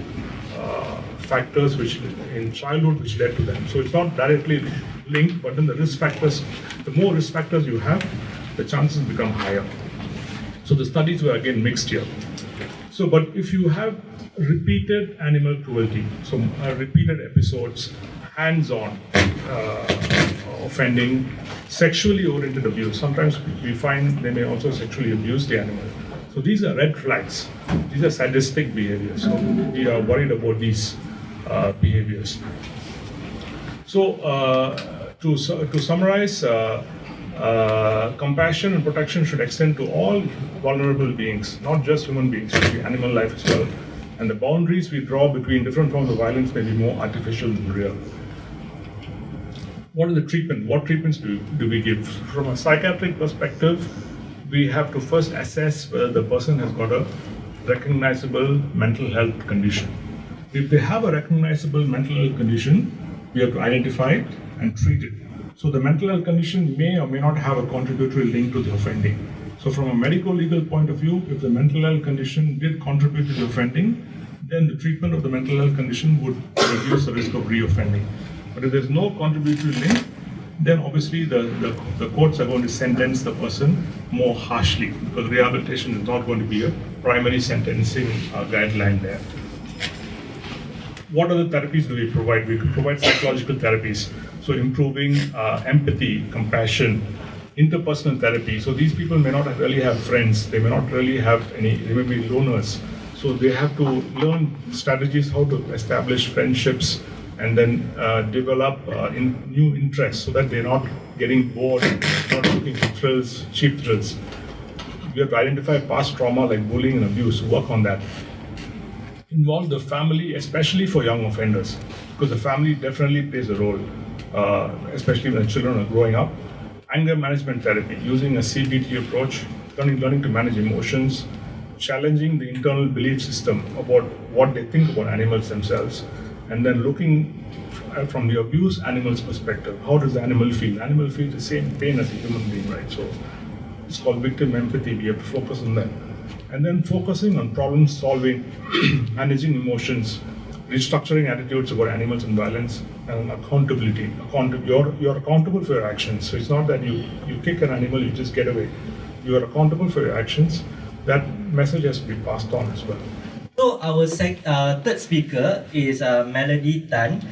[SPEAKER 3] factors which in childhood which led to them. So it's not directly linked, but then the risk factors, the more risk factors you have, the chances become higher. So the studies were again mixed here. So, but if you have repeated animal cruelty, so repeated episodes, hands-on offending, sexually oriented abuse, sometimes we find they may also sexually abuse the animal. So these are red flags. These are sadistic behaviors. So we are worried about these behaviors. So to summarize, compassion and protection should extend to all vulnerable beings, not just human beings, but the animal life as well. And the boundaries we draw between different forms of violence may be more artificial than real. What is the treatment? What treatments do we give? From a psychiatric perspective, we have to first assess whether the person has got a recognizable mental health condition. If they have a recognizable mental health condition, we have to identify it and treat it. So the mental health condition may or may not have a contributory link to the offending. So from a medical legal point of view, if the mental health condition did contribute to the offending, then the treatment of the mental health condition would reduce the risk of reoffending. But if there's no contributory link, then obviously the courts are going to sentence the person more harshly, because rehabilitation is not going to be a primary sentencing guideline there. What other therapies do we provide? We could provide psychological therapies, so improving empathy, compassion, interpersonal therapy. So these people may not really have friends, they may not really have any, they may be loners. So they have to learn strategies how to establish friendships and then develop new interests so that they're not getting bored, not looking for thrills, cheap thrills. We have to identify past trauma like bullying and abuse, work on that. Involve the family, especially for young offenders, because the family definitely plays a role, especially when the children are growing up. Anger management therapy, using a CBT approach, learning to manage emotions, challenging the internal belief system about what they think about animals themselves, and then looking from the abused animal's perspective. How does the animal feel? Animal feels the same pain as a human being, right? So it's called victim empathy. We have to focus on that. And then focusing on problem solving, managing emotions, restructuring attitudes about animals and violence, and accountability. You're accountable for your actions. So it's not that you kick an animal, you just get away. You are accountable for your actions. That message has to be passed on as well.
[SPEAKER 1] So our third speaker is Melodee Tan.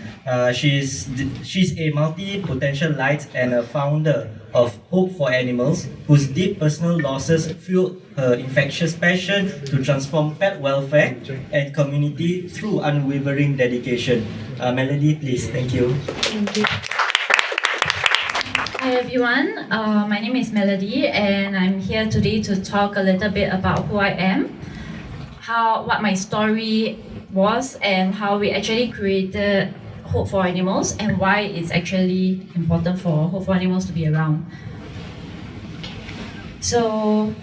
[SPEAKER 1] She's a multi-potential light and a founder of Hope for Animals, whose deep personal losses fueled her infectious passion to transform pet welfare and community through unwavering dedication. Melodee, please. Thank you.
[SPEAKER 4] Thank you. Hi everyone, my name is Melodee and I'm here today to talk a little bit about who I am, what my story was, and how we actually created Hope for Animals and why it's actually important for Hope for Animals to be around. So,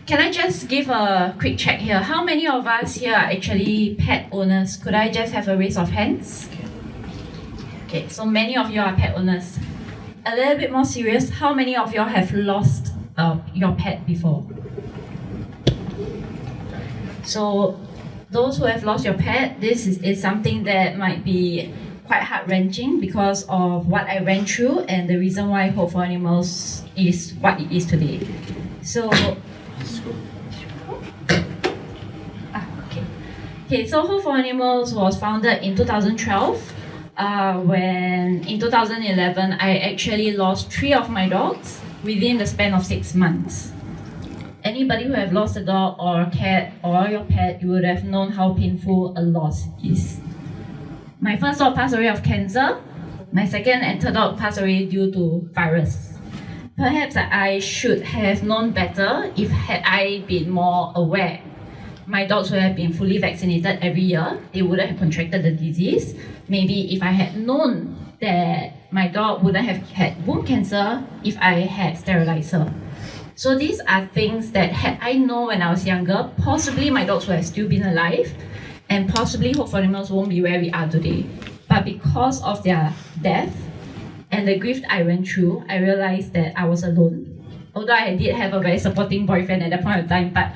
[SPEAKER 4] can I just give a quick check here? How many of us here are actually pet owners? Could I just have a raise of hands? Okay, so many of you are pet owners. A little bit more serious, how many of you have lost your pet before? So those who have lost your pet, this is something that might be quite heart-wrenching because of what I went through and the reason why Hope for Animals is what it is today. So, okay, so Hope for Animals was founded in 2012. when in 2011 I actually lost 3 of my dogs within the span of 6 months. Anybody who have lost a dog or a cat or your pet, you would have known how painful a loss is. My first dog passed away of cancer. My second and third dog passed away due to virus. Perhaps I should have known better if had I been more aware. My dogs would have been fully vaccinated every year. They wouldn't have contracted the disease. Maybe if I had known that my dog wouldn't have had womb cancer if I had sterilized her. So these are things that had I known when I was younger, possibly my dogs would have still been alive, and possibly Hope for Animals won't be where we are today. But because of their death and the grief I went through, I realized that I was alone. Although I did have a very supporting boyfriend at that point of time, but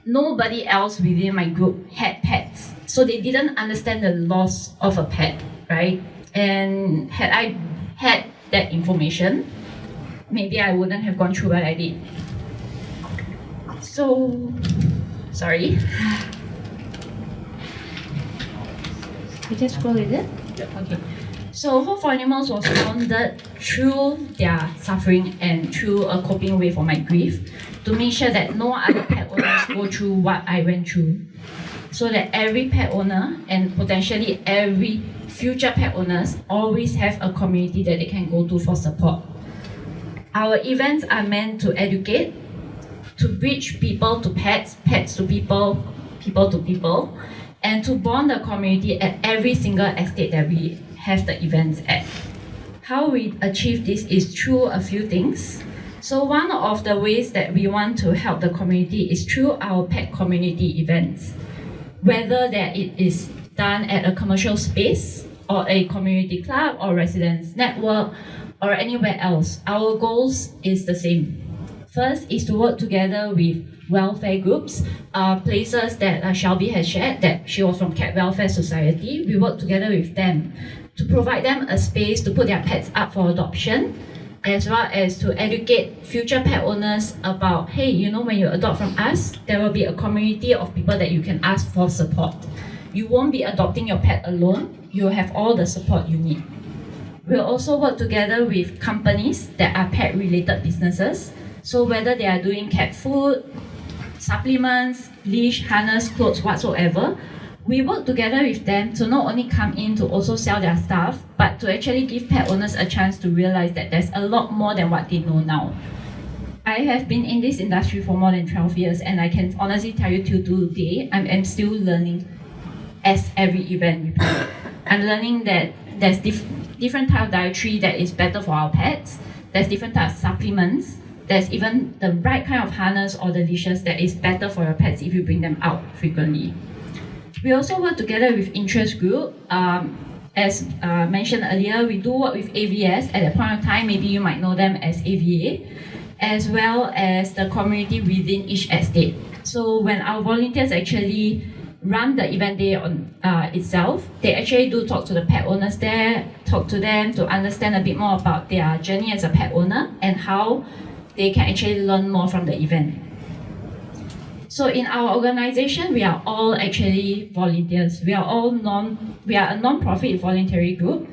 [SPEAKER 4] nobody else within my group had pets. So they didn't understand the loss of a pet, right? And had I had that information, maybe I wouldn't have gone through what I did. So, sorry. You just scroll, is it?
[SPEAKER 1] Yep.
[SPEAKER 4] Okay. So Hope for Animals was founded through their suffering and through a coping way for my grief to make sure that no other pet owners go through what I went through. So that every pet owner and potentially every future pet owners always have a community that they can go to for support. Our events are meant to educate, to bridge people to pets, pets to people, people to people, and to bond the community at every single estate that we have the events at. How we achieve this is through a few things. So one of the ways that we want to help the community is through our pet community events. Whether that it is done at a commercial space or a community club or residence network or anywhere else, our goals is the same. First is to work together with welfare groups, places that Shelby has shared, that she was from Cat Welfare Society. We work together with them to provide them a space to put their pets up for adoption, as well as to educate future pet owners about, hey, you know, when you adopt from us, there will be a community of people that you can ask for support. You won't be adopting your pet alone, you'll have all the support you need. We'll also work together with companies that are pet-related businesses. So whether they are doing cat food, supplements, leash, harness, clothes, whatsoever, we work together with them to not only come in to also sell their stuff, but to actually give pet owners a chance to realize that there's a lot more than what they know now. I have been in this industry for more than 12 years, and I can honestly tell you till today, I'm still learning as every event we play. I'm learning that there's different type of dietary that is better for our pets, there's different type of supplements, there's even the right kind of harness or the leashes that is better for your pets if you bring them out frequently. We also work together with interest group. As mentioned earlier, we do work with AVS. At that point of time, maybe you might know them as AVA, as well as the community within each estate. So when our volunteers actually run the event day on itself, they actually do talk to the pet owners there, talk to them to understand a bit more about their journey as a pet owner and how they can actually learn more from the event. So in our organization, we are all actually volunteers. We are a non-profit voluntary group.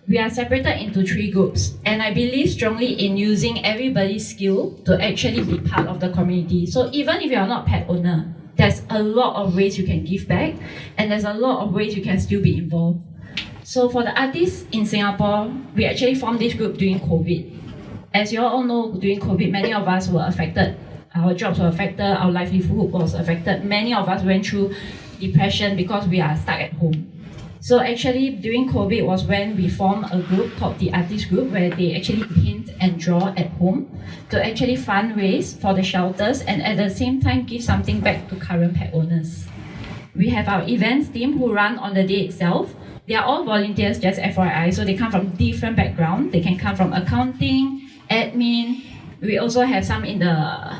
[SPEAKER 4] We are separated into 3 groups, and I believe strongly in using everybody's skill to actually be part of the community. So even if you are not a pet owner, there's a lot of ways you can give back, and there's a lot of ways you can still be involved. So for the artists in Singapore, we actually formed this group during COVID. As you all know, during COVID, many of us were affected. Our jobs were affected, our livelihood was affected. Many of us went through depression because we are stuck at home. So actually, during COVID was when we formed a group called the Artist Group, where they actually paint and draw at home to actually fundraise for the shelters and at the same time give something back to current pet owners. We have our events team who run on the day itself. They are all volunteers, just FYI, so they come from different backgrounds. They can come from accounting, admin. We also have some in the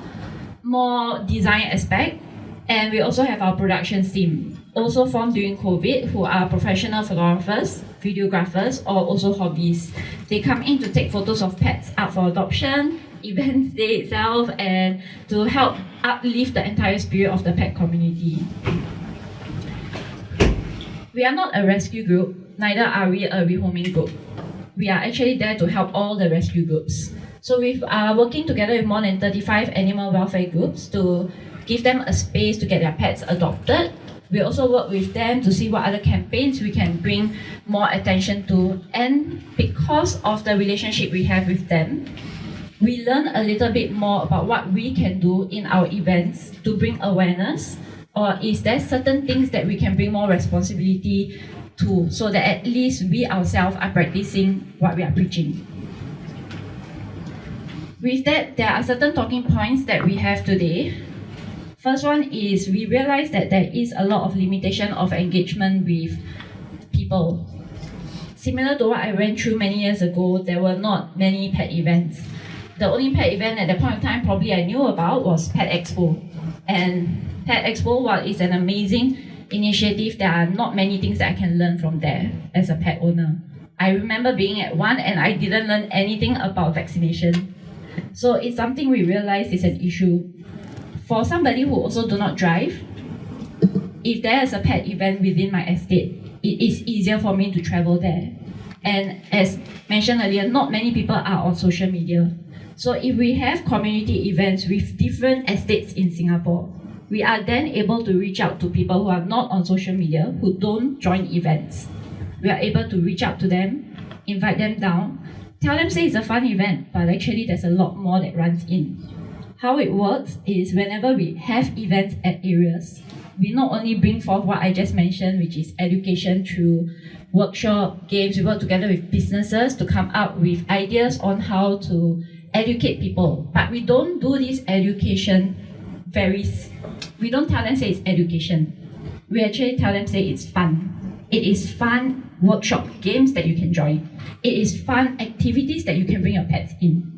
[SPEAKER 4] more design aspect, and we also have our productions team, also formed during COVID, who are professional photographers, videographers, or also hobbies. They come in to take photos of pets up for adoption, events day itself, and to help uplift the entire spirit of the pet community. We are not a rescue group. neither are we a rehoming group. We are actually there to help all the rescue groups. So we are working together with more than 35 animal welfare groups to give them a space to get their pets adopted. We also work with them to see what other campaigns we can bring more attention to. And because of the relationship we have with them, we learn a little bit more about what we can do in our events to bring awareness, or is there certain things that we can bring more responsibility to, so that at least we ourselves are practicing what we are preaching. With that, there are certain talking points that we have today. First one is we realize that there is a lot of limitation of engagement with people. Similar to what I went through many years ago, there were not many pet events. The only pet event at that point of time probably I knew about was Pet Expo. And Pet Expo, while it's an amazing initiative, there are not many things that I can learn from there as a pet owner. I remember being at one and I didn't learn anything about vaccination. So it's something we realize is an issue. For somebody who also do not drive, if there is a pet event within my estate, it is easier for me to travel there. And as mentioned earlier, not many people are on social media. So if we have community events with different estates in Singapore, we are then able to reach out to people who are not on social media, who don't join events. We are able to reach out to them, invite them down, tell them, say it's a fun event, but actually there's a lot more that runs in. How it works is whenever we have events at areas, we not only bring forth what I just mentioned, which is education through workshop, games, we work together with businesses to come up with ideas on how to educate people. But we don't do this education we don't tell them say it's education. We actually tell them say it's fun. It is fun workshop games that you can join. It is fun activities that you can bring your pets in.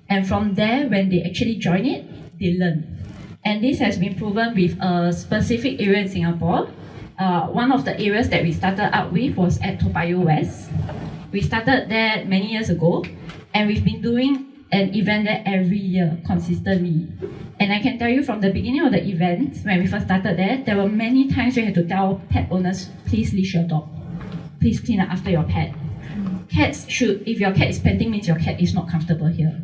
[SPEAKER 4] And from there, when they actually join it, they learn. And this has been proven with a specific area in Singapore. One of the areas that we started out with was at Toa Payoh West. We started there many years ago, and we've been doing an event there every year consistently. And I can tell you from the beginning of the event, when we first started there were many times we had to tell pet owners, please leash your dog. Please clean up after your pet. Cats should, if your cat is panting, means your cat is not comfortable here.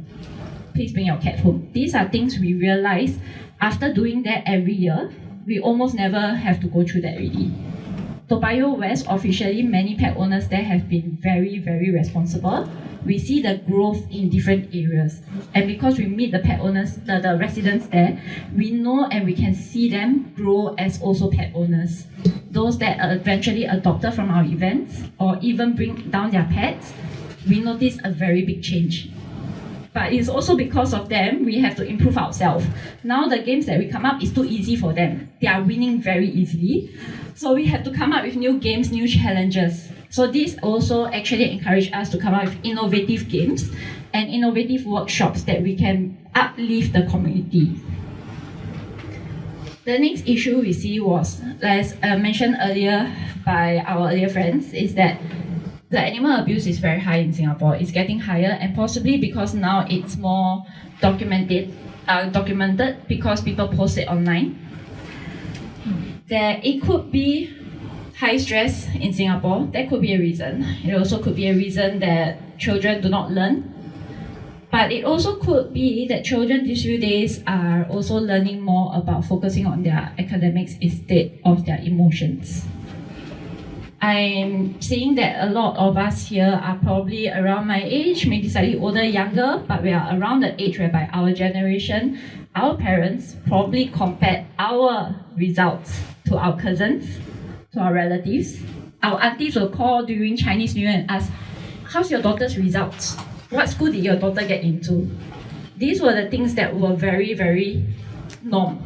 [SPEAKER 4] Please bring your cat home. These are things we realize after doing that every year, we almost never have to go through that already. Toa Payoh West, officially, many pet owners there have been very, very responsible. We see the growth in different areas. And because we meet the pet owners, the residents there, we know and we can see them grow as also pet owners. Those that are eventually adopted from our events or even bring down their pets, we notice a very big change. But it's also because of them, we have to improve ourselves. Now the games that we come up is too easy for them. They are winning very easily. So we have to come up with new games, new challenges. So this also actually encouraged us to come up with innovative games and innovative workshops that we can uplift the community. The next issue we see was, as mentioned earlier by our earlier friends, is that the animal abuse is very high in Singapore. It's getting higher, and possibly because now it's more documented because people post it online. It could be high stress in Singapore. That could be a reason. It also could be a reason that children do not learn. But it also could be that children these few days are also learning more about focusing on their academics instead of their emotions. I'm seeing that a lot of us here are probably around my age, maybe slightly older, younger, but we are around the age whereby our generation, our parents probably compared our results to our cousins, to our relatives. Our aunties will call during Chinese New Year and ask, how's your daughter's results? What school did your daughter get into? These were the things that were very, very norm.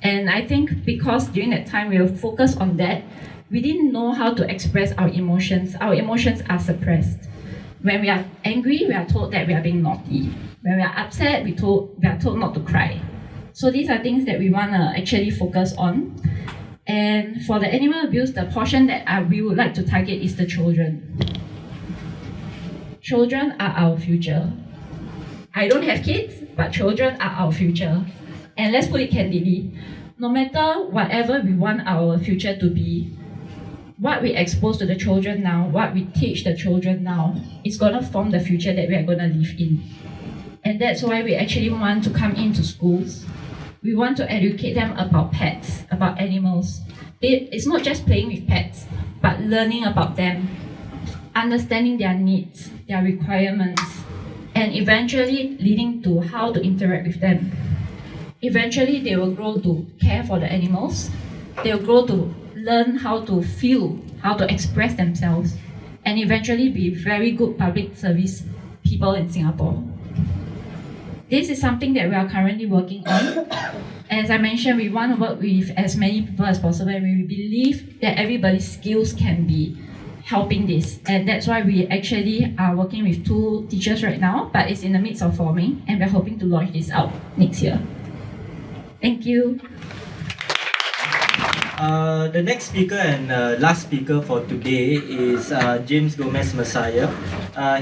[SPEAKER 4] And I think because during that time we were focused on that, we didn't know how to express our emotions. Our emotions are suppressed. When we are angry, we are told that we are being naughty. When we are upset, we are told not to cry. So these are things that we want to actually focus on. And for the animal abuse, the portion that we would like to target is the children. Children are our future. I don't have kids, but children are our future. And let's put it candidly, no matter whatever we want our future to be, what we expose to the children now, what we teach the children now, is going to form the future that we are going to live in. And that's why we actually want to come into schools. We want to educate them about pets, about animals. It's not just playing with pets, but learning about them, understanding their needs, their requirements, and eventually leading to how to interact with them. Eventually, they will grow to care for the animals. They will grow to learn how to feel, how to express themselves, and eventually be very good public service people in Singapore. This is something that we are currently working on. As I mentioned, we want to work with as many people as possible, and we believe that everybody's skills can be helping this. And that's why we actually are working with 2 teachers right now, but it's in the midst of forming, and we're hoping to launch this out next year. Thank you.
[SPEAKER 1] The next speaker and last speaker for today is James Gomez Messiah.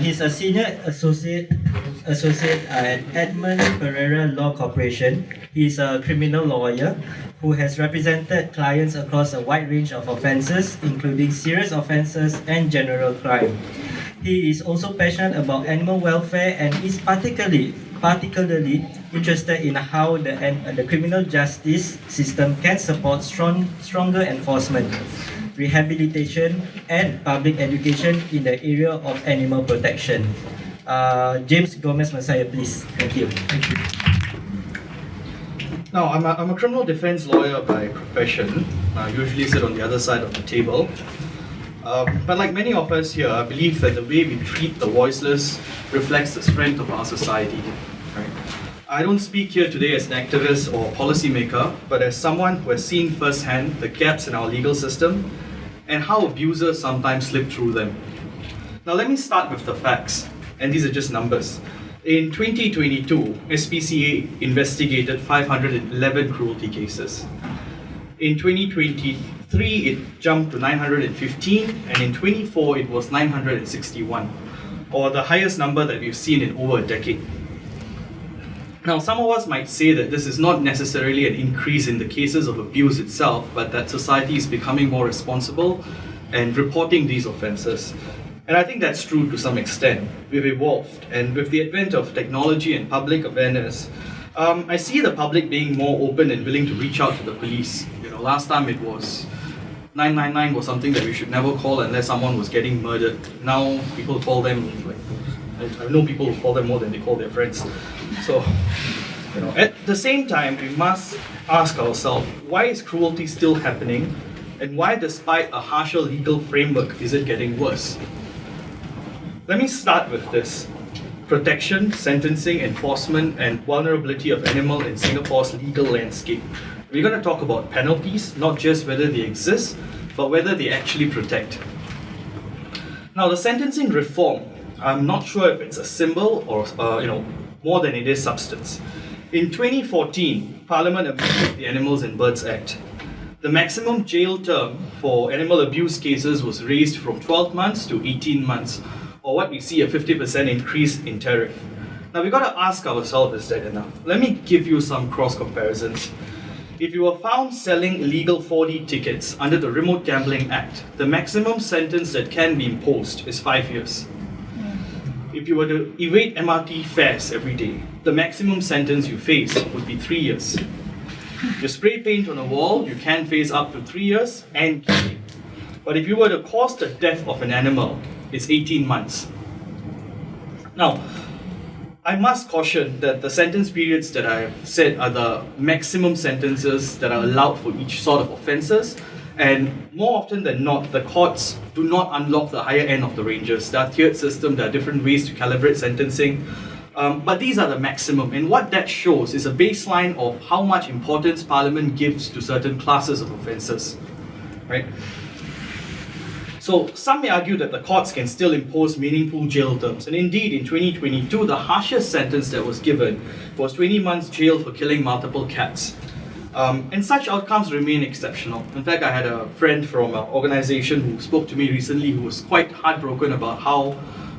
[SPEAKER 1] He's a senior associate at Edmund Pereira Law Corporation. He's a criminal lawyer who has represented clients across a wide range of offences, including serious offences and general crime. He is also passionate about animal welfare and is particularly interested in how the criminal justice system can support stronger enforcement, rehabilitation, and public education in the area of animal protection. James Gomez Messiah, please. Thank you.
[SPEAKER 5] Thank you. Now, I'm a criminal defense lawyer by profession. I usually sit on the other side of the table. But like many of us here, I believe that the way we treat the voiceless reflects the strength of our society. Right? I don't speak here today as an activist or policymaker, but as someone who has seen firsthand the gaps in our legal system and how abusers sometimes slip through them. Now, let me start with the facts, and these are just numbers. In 2022, SPCA investigated 511 cruelty cases. In 2023, it jumped to 915, and in 24, it was 961, or the highest number that we've seen in over a decade. Now, some of us might say that this is not necessarily an increase in the cases of abuse itself, but that society is becoming more responsible and reporting these offences. And I think that's true to some extent. We've evolved, and with the advent of technology and public awareness, I see the public being more open and willing to reach out to the police. Last time it was 999 was something that we should never call unless someone was getting murdered. Now people call them, I know people who call them more than they call their friends. So, at the same time, we must ask ourselves, why is cruelty still happening? And why, despite a harsher legal framework, is it getting worse? Let me start with this. Protection, sentencing, enforcement, and vulnerability of animals in Singapore's legal landscape. We're going to talk about penalties, not just whether they exist, but whether they actually protect. Now, the sentencing reform, I'm not sure if it's a symbol or, more than it is substance. In 2014, Parliament amended the Animals and Birds Act. The maximum jail term for animal abuse cases was raised from 12 months to 18 months, or what we see a 50% increase in tariff. Now, we've got to ask ourselves, is that enough? Let me give you some cross comparisons. If you were found selling illegal 4D tickets under the Remote Gambling Act, the maximum sentence that can be imposed is 5 years. If you were to evade MRT fares every day, the maximum sentence you face would be 3 years. You spray paint on a wall, you can face up to 3 years and killing. But if you were to cause the death of an animal, it's 18 months. Now, I must caution that the sentence periods that I have said are the maximum sentences that are allowed for each sort of offences, and more often than not, the courts do not unlock the higher end of the ranges. There are tiered systems, there are different ways to calibrate sentencing, but these are the maximum, and what that shows is a baseline of how much importance Parliament gives to certain classes of offences, right? So some may argue that the courts can still impose meaningful jail terms, and indeed in 2022 the harshest sentence that was given was 20 months jail for killing multiple cats. And such outcomes remain exceptional. In fact, I had a friend from an organization who spoke to me recently who was quite heartbroken about how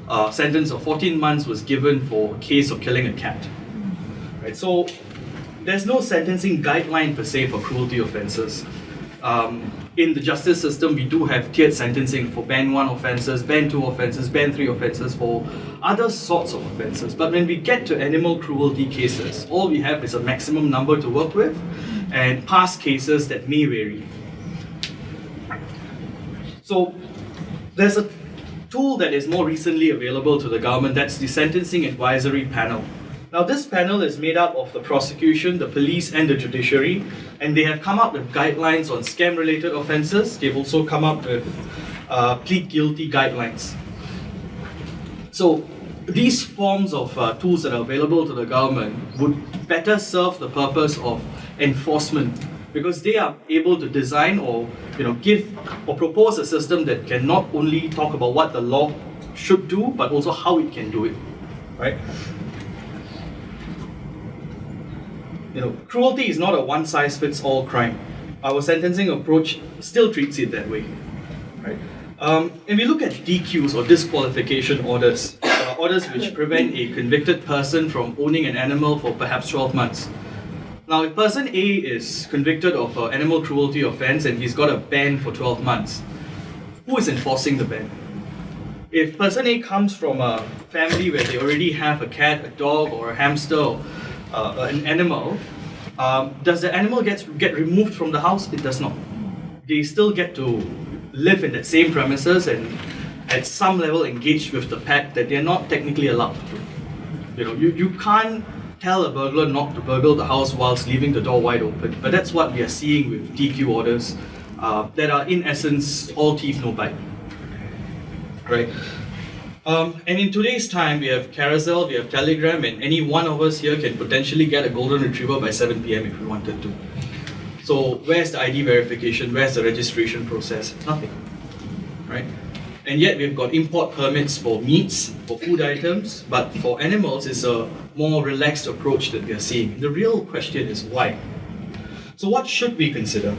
[SPEAKER 5] a sentence of 14 months was given for a case of killing a cat. Right, so there's no sentencing guideline per se for cruelty offences. in the justice system, we do have tiered sentencing for Band 1 offences, Band 2 offences, Band 3 offences, for other sorts of offences. But when we get to animal cruelty cases, all we have is a maximum number to work with and past cases that may vary. So there's a tool that is more recently available to the government, that's the Sentencing Advisory Panel. Now this panel is made up of the prosecution, the police and the judiciary, and they have come up with guidelines on scam-related offences. They've also come up with plead guilty guidelines. So these forms of tools that are available to the government would better serve the purpose of enforcement, because they are able to design or give or propose a system that can not only talk about what the law should do, but also how it can do it, right? Cruelty is not a one-size-fits-all crime. Our sentencing approach still treats it that way, right? And we look at DQs or disqualification orders, orders which prevent a convicted person from owning an animal for perhaps 12 months. Now, if person A is convicted of an animal cruelty offence and he's got a ban for 12 months, who is enforcing the ban? If person A comes from a family where they already have a cat, a dog, or a hamster, or an animal, does the animal get removed from the house? It does not. They still get to live in that same premises and at some level engaged with the pet that they're not technically allowed to. You can't tell a burglar not to burgle the house whilst leaving the door wide open. But that's what we are seeing with DQ orders that are in essence all teeth, no bite. Right? And in today's time, we have Carousel, we have Telegram, and any one of us here can potentially get a golden retriever by 7 p.m. if we wanted to. So where's the ID verification? Where's the registration process? Nothing, right? And yet we've got import permits for meats, for food items, but for animals it's a more relaxed approach that we are seeing. The real question is why? So what should we consider?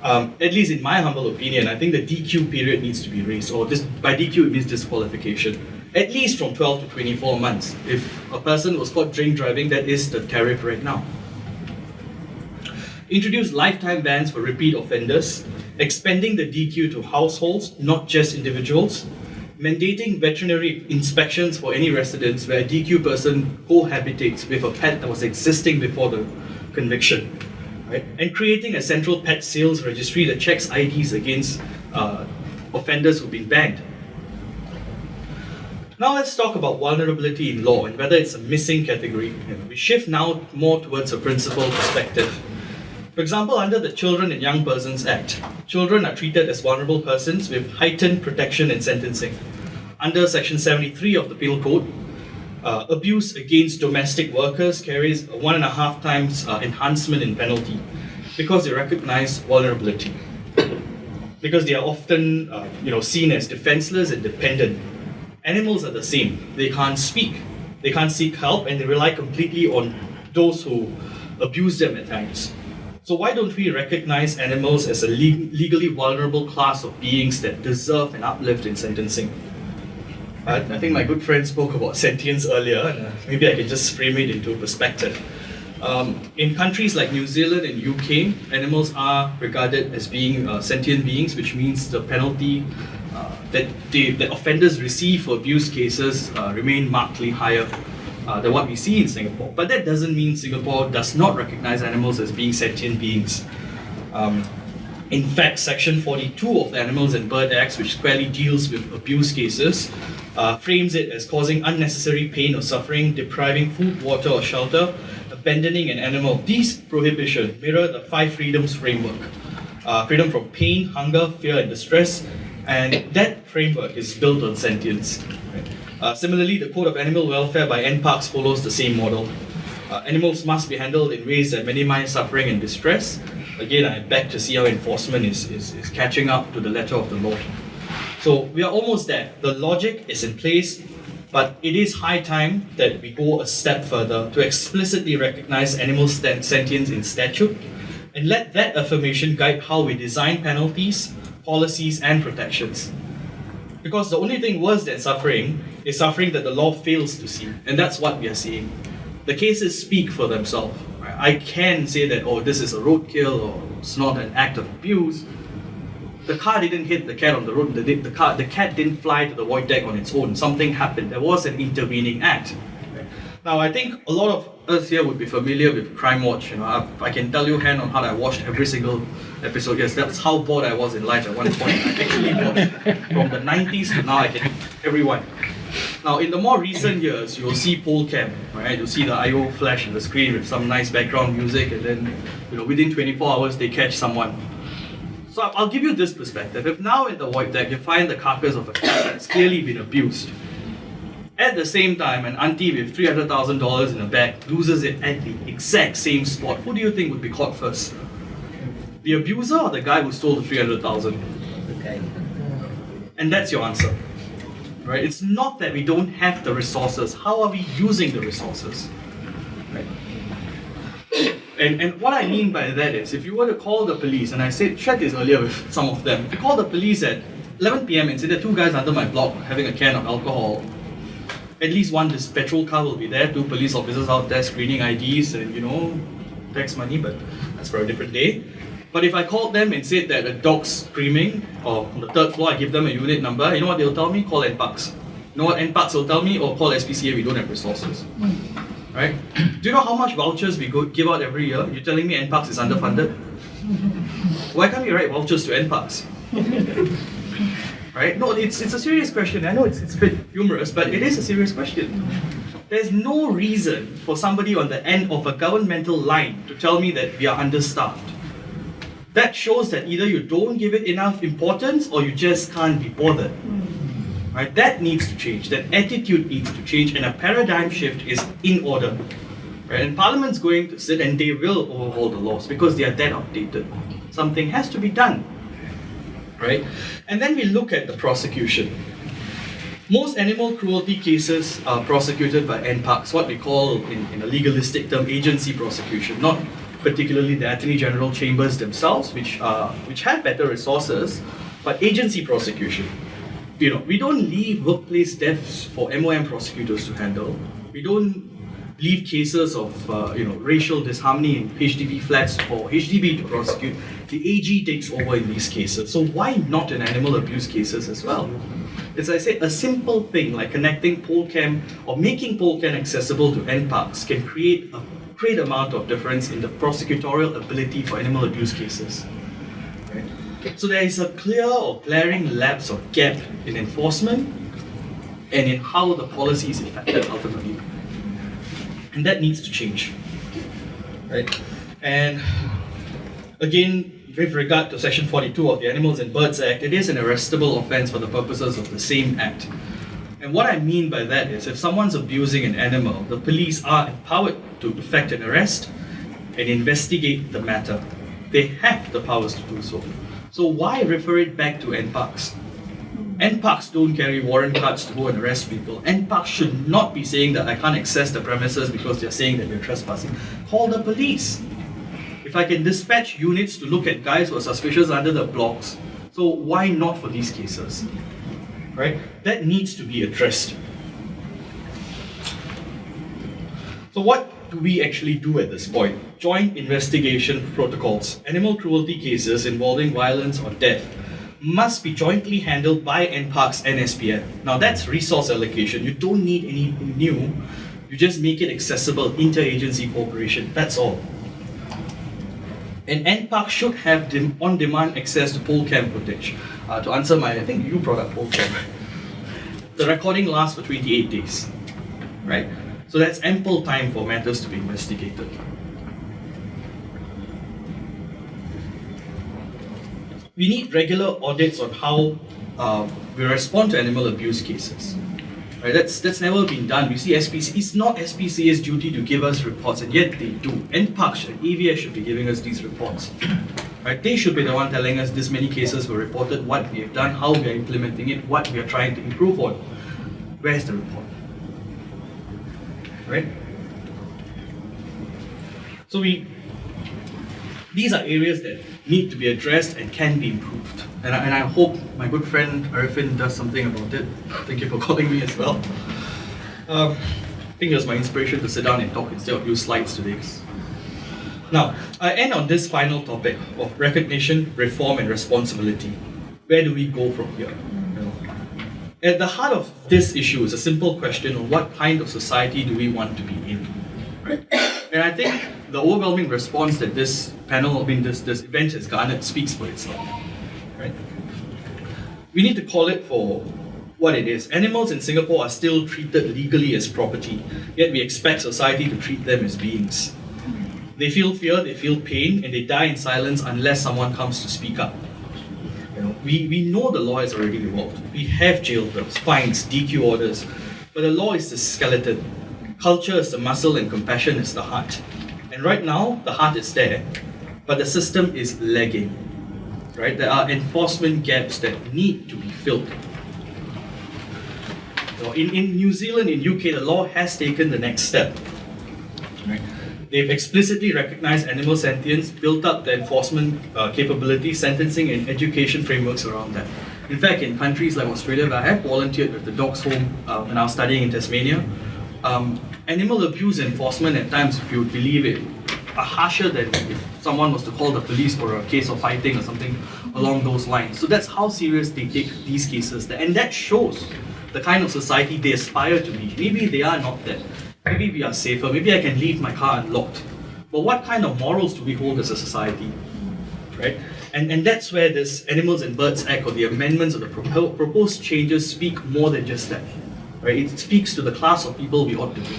[SPEAKER 5] At least in my humble opinion, I think the DQ period needs to be raised, or by DQ it means disqualification, at least from 12 to 24 months. If a person was caught drink driving, that is the tariff right now. Introduce lifetime bans for repeat offenders, expanding the DQ to households, not just individuals, mandating veterinary inspections for any residents where a DQ person cohabitates with a pet that was existing before the conviction. Right? And creating a central pet sales registry that checks IDs against offenders who've been banned. Now let's talk about vulnerability in law and whether it's a missing category. We shift now more towards a principal perspective. For example, under the Children and Young Persons Act, children are treated as vulnerable persons with heightened protection and sentencing. Under Section 73 of the Penal Code, abuse against domestic workers carries a 1.5 times enhancement in penalty because they recognize vulnerability. Because they are often seen as defenseless and dependent. Animals are the same. They can't speak, they can't seek help, and they rely completely on those who abuse them at times. So why don't we recognize animals as a legally vulnerable class of beings that deserve an uplift in sentencing? I think my good friend spoke about sentience earlier, and maybe I can just frame it into perspective. In countries like New Zealand and UK, animals are regarded as being sentient beings, which means the penalty that offenders receive for abuse cases remain markedly higher than what we see in Singapore. But that doesn't mean Singapore does not recognize animals as being sentient beings. In fact, Section 42 of the Animals and Bird Acts, which squarely deals with abuse cases, frames it as causing unnecessary pain or suffering, depriving food, water, or shelter, abandoning an animal. These prohibitions mirror the 5 freedoms framework. Freedom from pain, hunger, fear, and distress. And that framework is built on sentience. Right? Similarly, the Code of Animal Welfare by NParks follows the same model. Animals must be handled in ways that minimize suffering and distress. Again, I beg to see how enforcement is catching up to the letter of the law. So we are almost there. The logic is in place, but it is high time that we go a step further to explicitly recognize animal sentience in statute and let that affirmation guide how we design penalties, policies, and protections. Because the only thing worse than suffering is suffering that the law fails to see, and that's what we are seeing. the cases speak for themselves. Right? I can say that, oh, this is a roadkill or it's not an act of abuse. The car didn't hit the cat on the road. The cat didn't fly to the void deck on its own. Something happened. There was an intervening act. Right? Now, I think a lot of us here would be familiar with Crime Watch. You know, I can tell you hand on heart, I watched every single episode. Yes, that's how bored I was in life at one point. I actually watched from the 90s to now. I can every one. Now, in the more recent years, you'll see poll cam, right? You'll see the IO flash on the screen with some nice background music, and then, you know, within 24 hours they catch someone. So I'll give you this perspective. If now in the void deck you find the carcass of a cat that's clearly been abused, at the same time an auntie with $300,000 in a bag loses it at the exact same spot, who do you think would be caught first? The abuser or the guy who stole the $300,000?
[SPEAKER 1] Okay.
[SPEAKER 5] And that's your answer. Right? It's not that we don't have the resources. How are we using the resources? Right? And what I mean by that is, if you were to call the police, and I shared this earlier with some of them, if you call the police at 11 p.m. and say there are 2 guys under my block having a can of alcohol, at least one this petrol car will be there, 2 police officers out there screening IDs and, you know, tax money, but that's for a different day. But if I called them and said that a dog's screaming, or on the 3rd floor I give them a unit number, you know what they'll tell me? Call NParks. You know what NParks will tell me? Or call SPCA, we don't have resources. Right? Do you know how much vouchers we give out every year? You're telling me NParks is underfunded? Why can't we write vouchers to NParks? Right? No, it's a serious question. I know it's a bit humorous, but it is a serious question. There's no reason for somebody on the end of a governmental line to tell me that we are understaffed. That shows that either you don't give it enough importance or you just can't be bothered. Right? That needs to change. That attitude needs to change, and a paradigm shift is in order. Right? And Parliament's going to sit and they will overhaul the laws because they are that outdated. Something has to be done. Right? And then we look at the prosecution. Most animal cruelty cases are prosecuted by NParks, what we call in a legalistic term agency prosecution, not particularly the Attorney General chambers themselves, which have better resources, but agency prosecution. You know, we don't leave workplace deaths for MOM prosecutors to handle. We don't leave cases of racial disharmony in HDB flats for HDB to prosecute. The AG takes over in these cases. So why not in animal abuse cases as well? As I said, a simple thing like connecting poll cam or making poll cam accessible to NParks can create a great amount of difference in the prosecutorial ability for animal abuse cases. Right? So there is a clear or glaring lapse or gap in enforcement and in how the policy is effected ultimately. And that needs to change. Right? And again, with regard to Section 42 of the Animals and Birds Act, it is an arrestable offence for the purposes of the same Act. And what I mean by that is, if someone's abusing an animal, the police are empowered to effect an arrest and investigate the matter. They have the powers to do so. So why refer it back to NParks? NParks don't carry warrant cards to go and arrest people. NParks should not be saying that I can't access the premises because they're saying that you're trespassing. Call the police. If I can dispatch units to look at guys who are suspicious under the blocks, so why not for these cases? Right? That needs to be addressed. So what do we actually do at this point? Joint investigation protocols. Animal cruelty cases involving violence or death must be jointly handled by NParks and SPF. Now that's resource allocation. You don't need anything new. You just make it accessible, interagency cooperation. That's all. And NParks should have on-demand access to poll cam footage. To answer I think you brought up poll cam. The recording lasts for 28 days, right? So that's ample time for matters to be investigated. We need regular audits on how we respond to animal abuse cases. Right? That's never been done. We see SPC, it's not SPCA's duty to give us reports, and yet they do. NParks and AVS should be giving us these reports. Right? They should be the one telling us this many cases were reported, what we have done, how we are implementing it, what we are trying to improve on. Where's the report? Right? So these are areas that need to be addressed and can be improved. And I hope my good friend Arifin does something about it. Thank you for calling me as well. I think it was my inspiration to sit down and talk instead of use slides today. Now, I end on this final topic of recognition, reform, and responsibility. Where do we go from here? At the heart of this issue is a simple question of what kind of society do we want to be in? Right? And I think the overwhelming response that this panel, this event has garnered speaks for itself. Right? We need to call it for what it is. Animals in Singapore are still treated legally as property, yet we expect society to treat them as beings. They feel fear, they feel pain, and they die in silence unless someone comes to speak up. We know the law is already evolved. We have jail terms, fines, DQ orders, but the law is the skeleton. Culture is the muscle and compassion is the heart. And right now, the heart is there, but the system is lagging. Right? There are enforcement gaps that need to be filled. In New Zealand, in UK, the law has taken the next step. Right? They've explicitly recognized animal sentience, built up the enforcement capability, sentencing and education frameworks around that. In fact, in countries like Australia, where I have volunteered with the Dogs Home when I was studying in Tasmania, animal abuse enforcement at times, if you would believe it, are harsher than if someone was to call the police for a case of fighting or something along those lines. So that's how serious they take these cases. And that shows the kind of society they aspire to be. Maybe they are not that. Maybe we are safer, maybe I can leave my car unlocked. But what kind of morals do we hold as a society? Right? And that's where this Animals and Birds Act or the amendments or the proposed changes speak more than just that. Right? It speaks to the class of people we ought to be.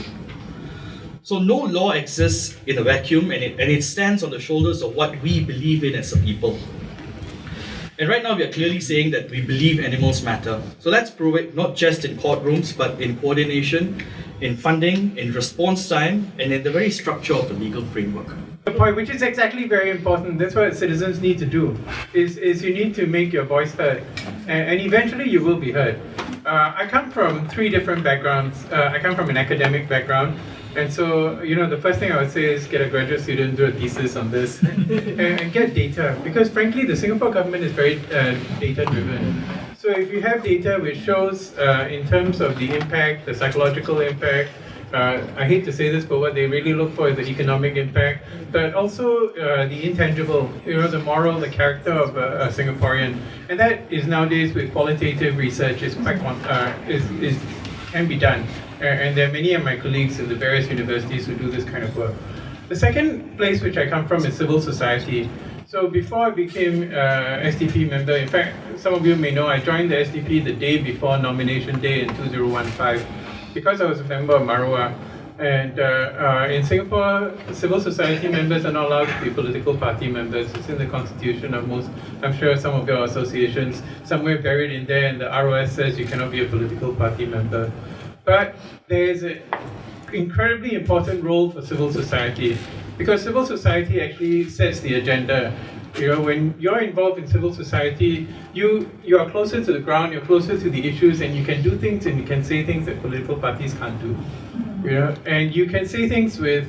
[SPEAKER 5] So no law exists in a vacuum, and it stands on the shoulders of what we believe in as a people. And right now we are clearly saying that we believe animals matter. So let's prove it not just in courtrooms, but in coordination, in funding, in response time, and in the very structure of the legal framework.
[SPEAKER 6] The point, which is exactly very important, that's what citizens need to do, is you need to make your voice heard, and eventually you will be heard. I come from 3 different backgrounds. I come from an academic background, and so, the first thing I would say is get a graduate student, do a thesis on this, and get data, because frankly, the Singapore government is very data-driven. So if you have data which shows, in terms of the impact, the psychological impact, I hate to say this, but what they really look for is the economic impact, but also the intangible, the moral, the character of a Singaporean, and that is nowadays with qualitative research is quite can be done. And there are many of my colleagues in the various universities who do this kind of work. The second place which I come from is civil society. So before I became SDP member, in fact, some of you may know I joined the SDP the day before nomination day in 2015 because I was a member of Marua. And in Singapore, civil society members are not allowed to be political party members. It's in the constitution of most, I'm sure some of your associations, somewhere buried in there, and the ROS says you cannot be a political party member. But there is an incredibly important role for civil society, because civil society actually sets the agenda. When you're involved in civil society, you are closer to the ground, you're closer to the issues, and you can do things and you can say things that political parties can't do. And you can say things with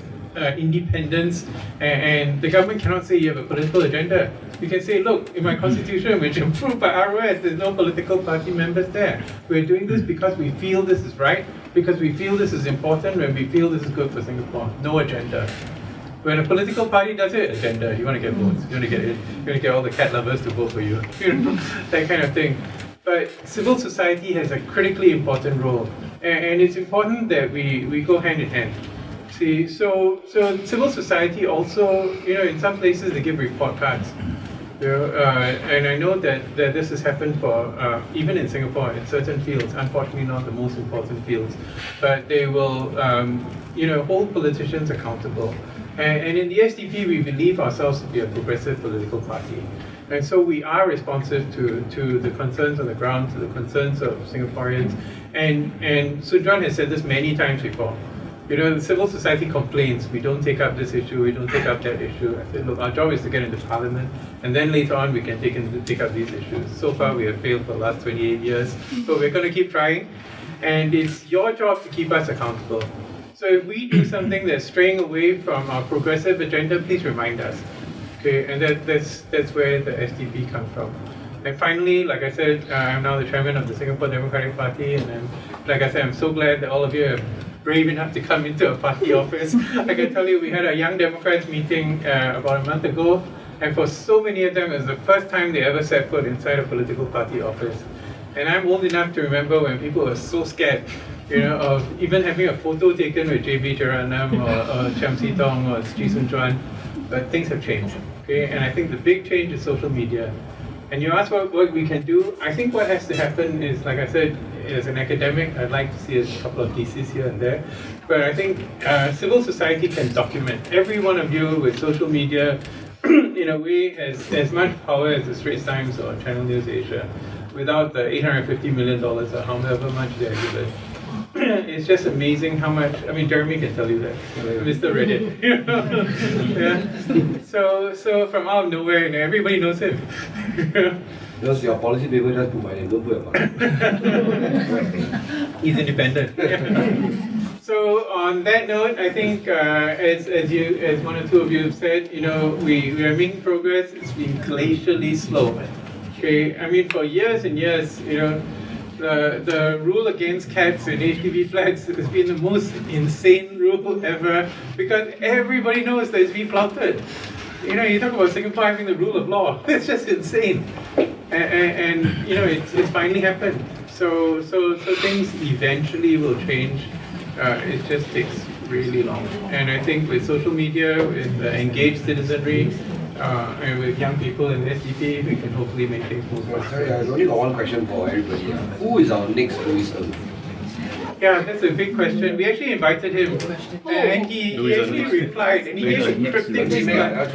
[SPEAKER 6] independence, and the government cannot say you have a political agenda. You can say, look, in my constitution, which approved by ROS, there's no political party members there. We're doing this because we feel this is right, because we feel this is important, and we feel this is good for Singapore. No agenda. When a political party does it, agenda, you want to get votes, you want to get it, you want to get all the cat lovers to vote for you, that kind of thing. But civil society has a critically important role, and it's important that we go hand in hand. See, so civil society also, in some places they give report cards. And I know that this has happened for, even in Singapore, in certain fields, unfortunately not the most important fields, but they will, hold politicians accountable. And in the SDP, we believe ourselves to be a progressive political party. And so we are responsive to the concerns on the ground, to the concerns of Singaporeans. And Sun John has said this many times before. The civil society complains, we don't take up this issue, we don't take up that issue. I said, look, our job is to get into Parliament, and then later on we can take up these issues. So far we have failed for the last 28 years, but we're going to keep trying. And it's your job to keep us accountable. So if we do something that's straying away from our progressive agenda, please remind us. Okay, and that's where the SDP comes from. And finally, like I said, I'm now the chairman of the Singapore Democratic Party, and like I said, I'm so glad that all of you have brave enough to come into a party office. I can tell you, we had a Young Democrats meeting about a month ago, and for so many of them, it was the first time they ever set foot inside a political party office. And I'm old enough to remember when people were so scared, of even having a photo taken with JB Jeranam or Cham Si Tong or Chee Soon Chuan. But things have changed, okay? And I think the big change is social media. And you ask what we can do. I think what has to happen is, like I said, as an academic, I'd like to see a couple of theses here and there. But I think civil society can document. Every one of you with social media, in a way, has as much power as the Straits Times or Channel News Asia, without the $850 million or however much they're given. It's just amazing how much. I mean, Jeremy can tell you that, Mr. Reddit. Yeah. So from out of nowhere, everybody knows him.
[SPEAKER 7] Because your policy paper just put my name, don't put your partner.
[SPEAKER 6] He's independent. So on that note, I think as one or two of you have said, we are making progress. It's been glacially slow. Okay, I mean, for years and years, the rule against cats in HDB flats has been the most insane rule ever, because everybody knows that it's been flouted. You talk about Singapore having the rule of law. It's just insane, and it's finally happened. So things eventually will change. It just takes really long. And I think with social media, with engaged citizenry, and with young people in SDP, we can hopefully make things move faster.
[SPEAKER 7] Sorry, I only got one question for everybody. Who is our next minister?
[SPEAKER 6] Yeah, that's a big question. We actually invited him, and he actually replied, and he gave a cryptic reply.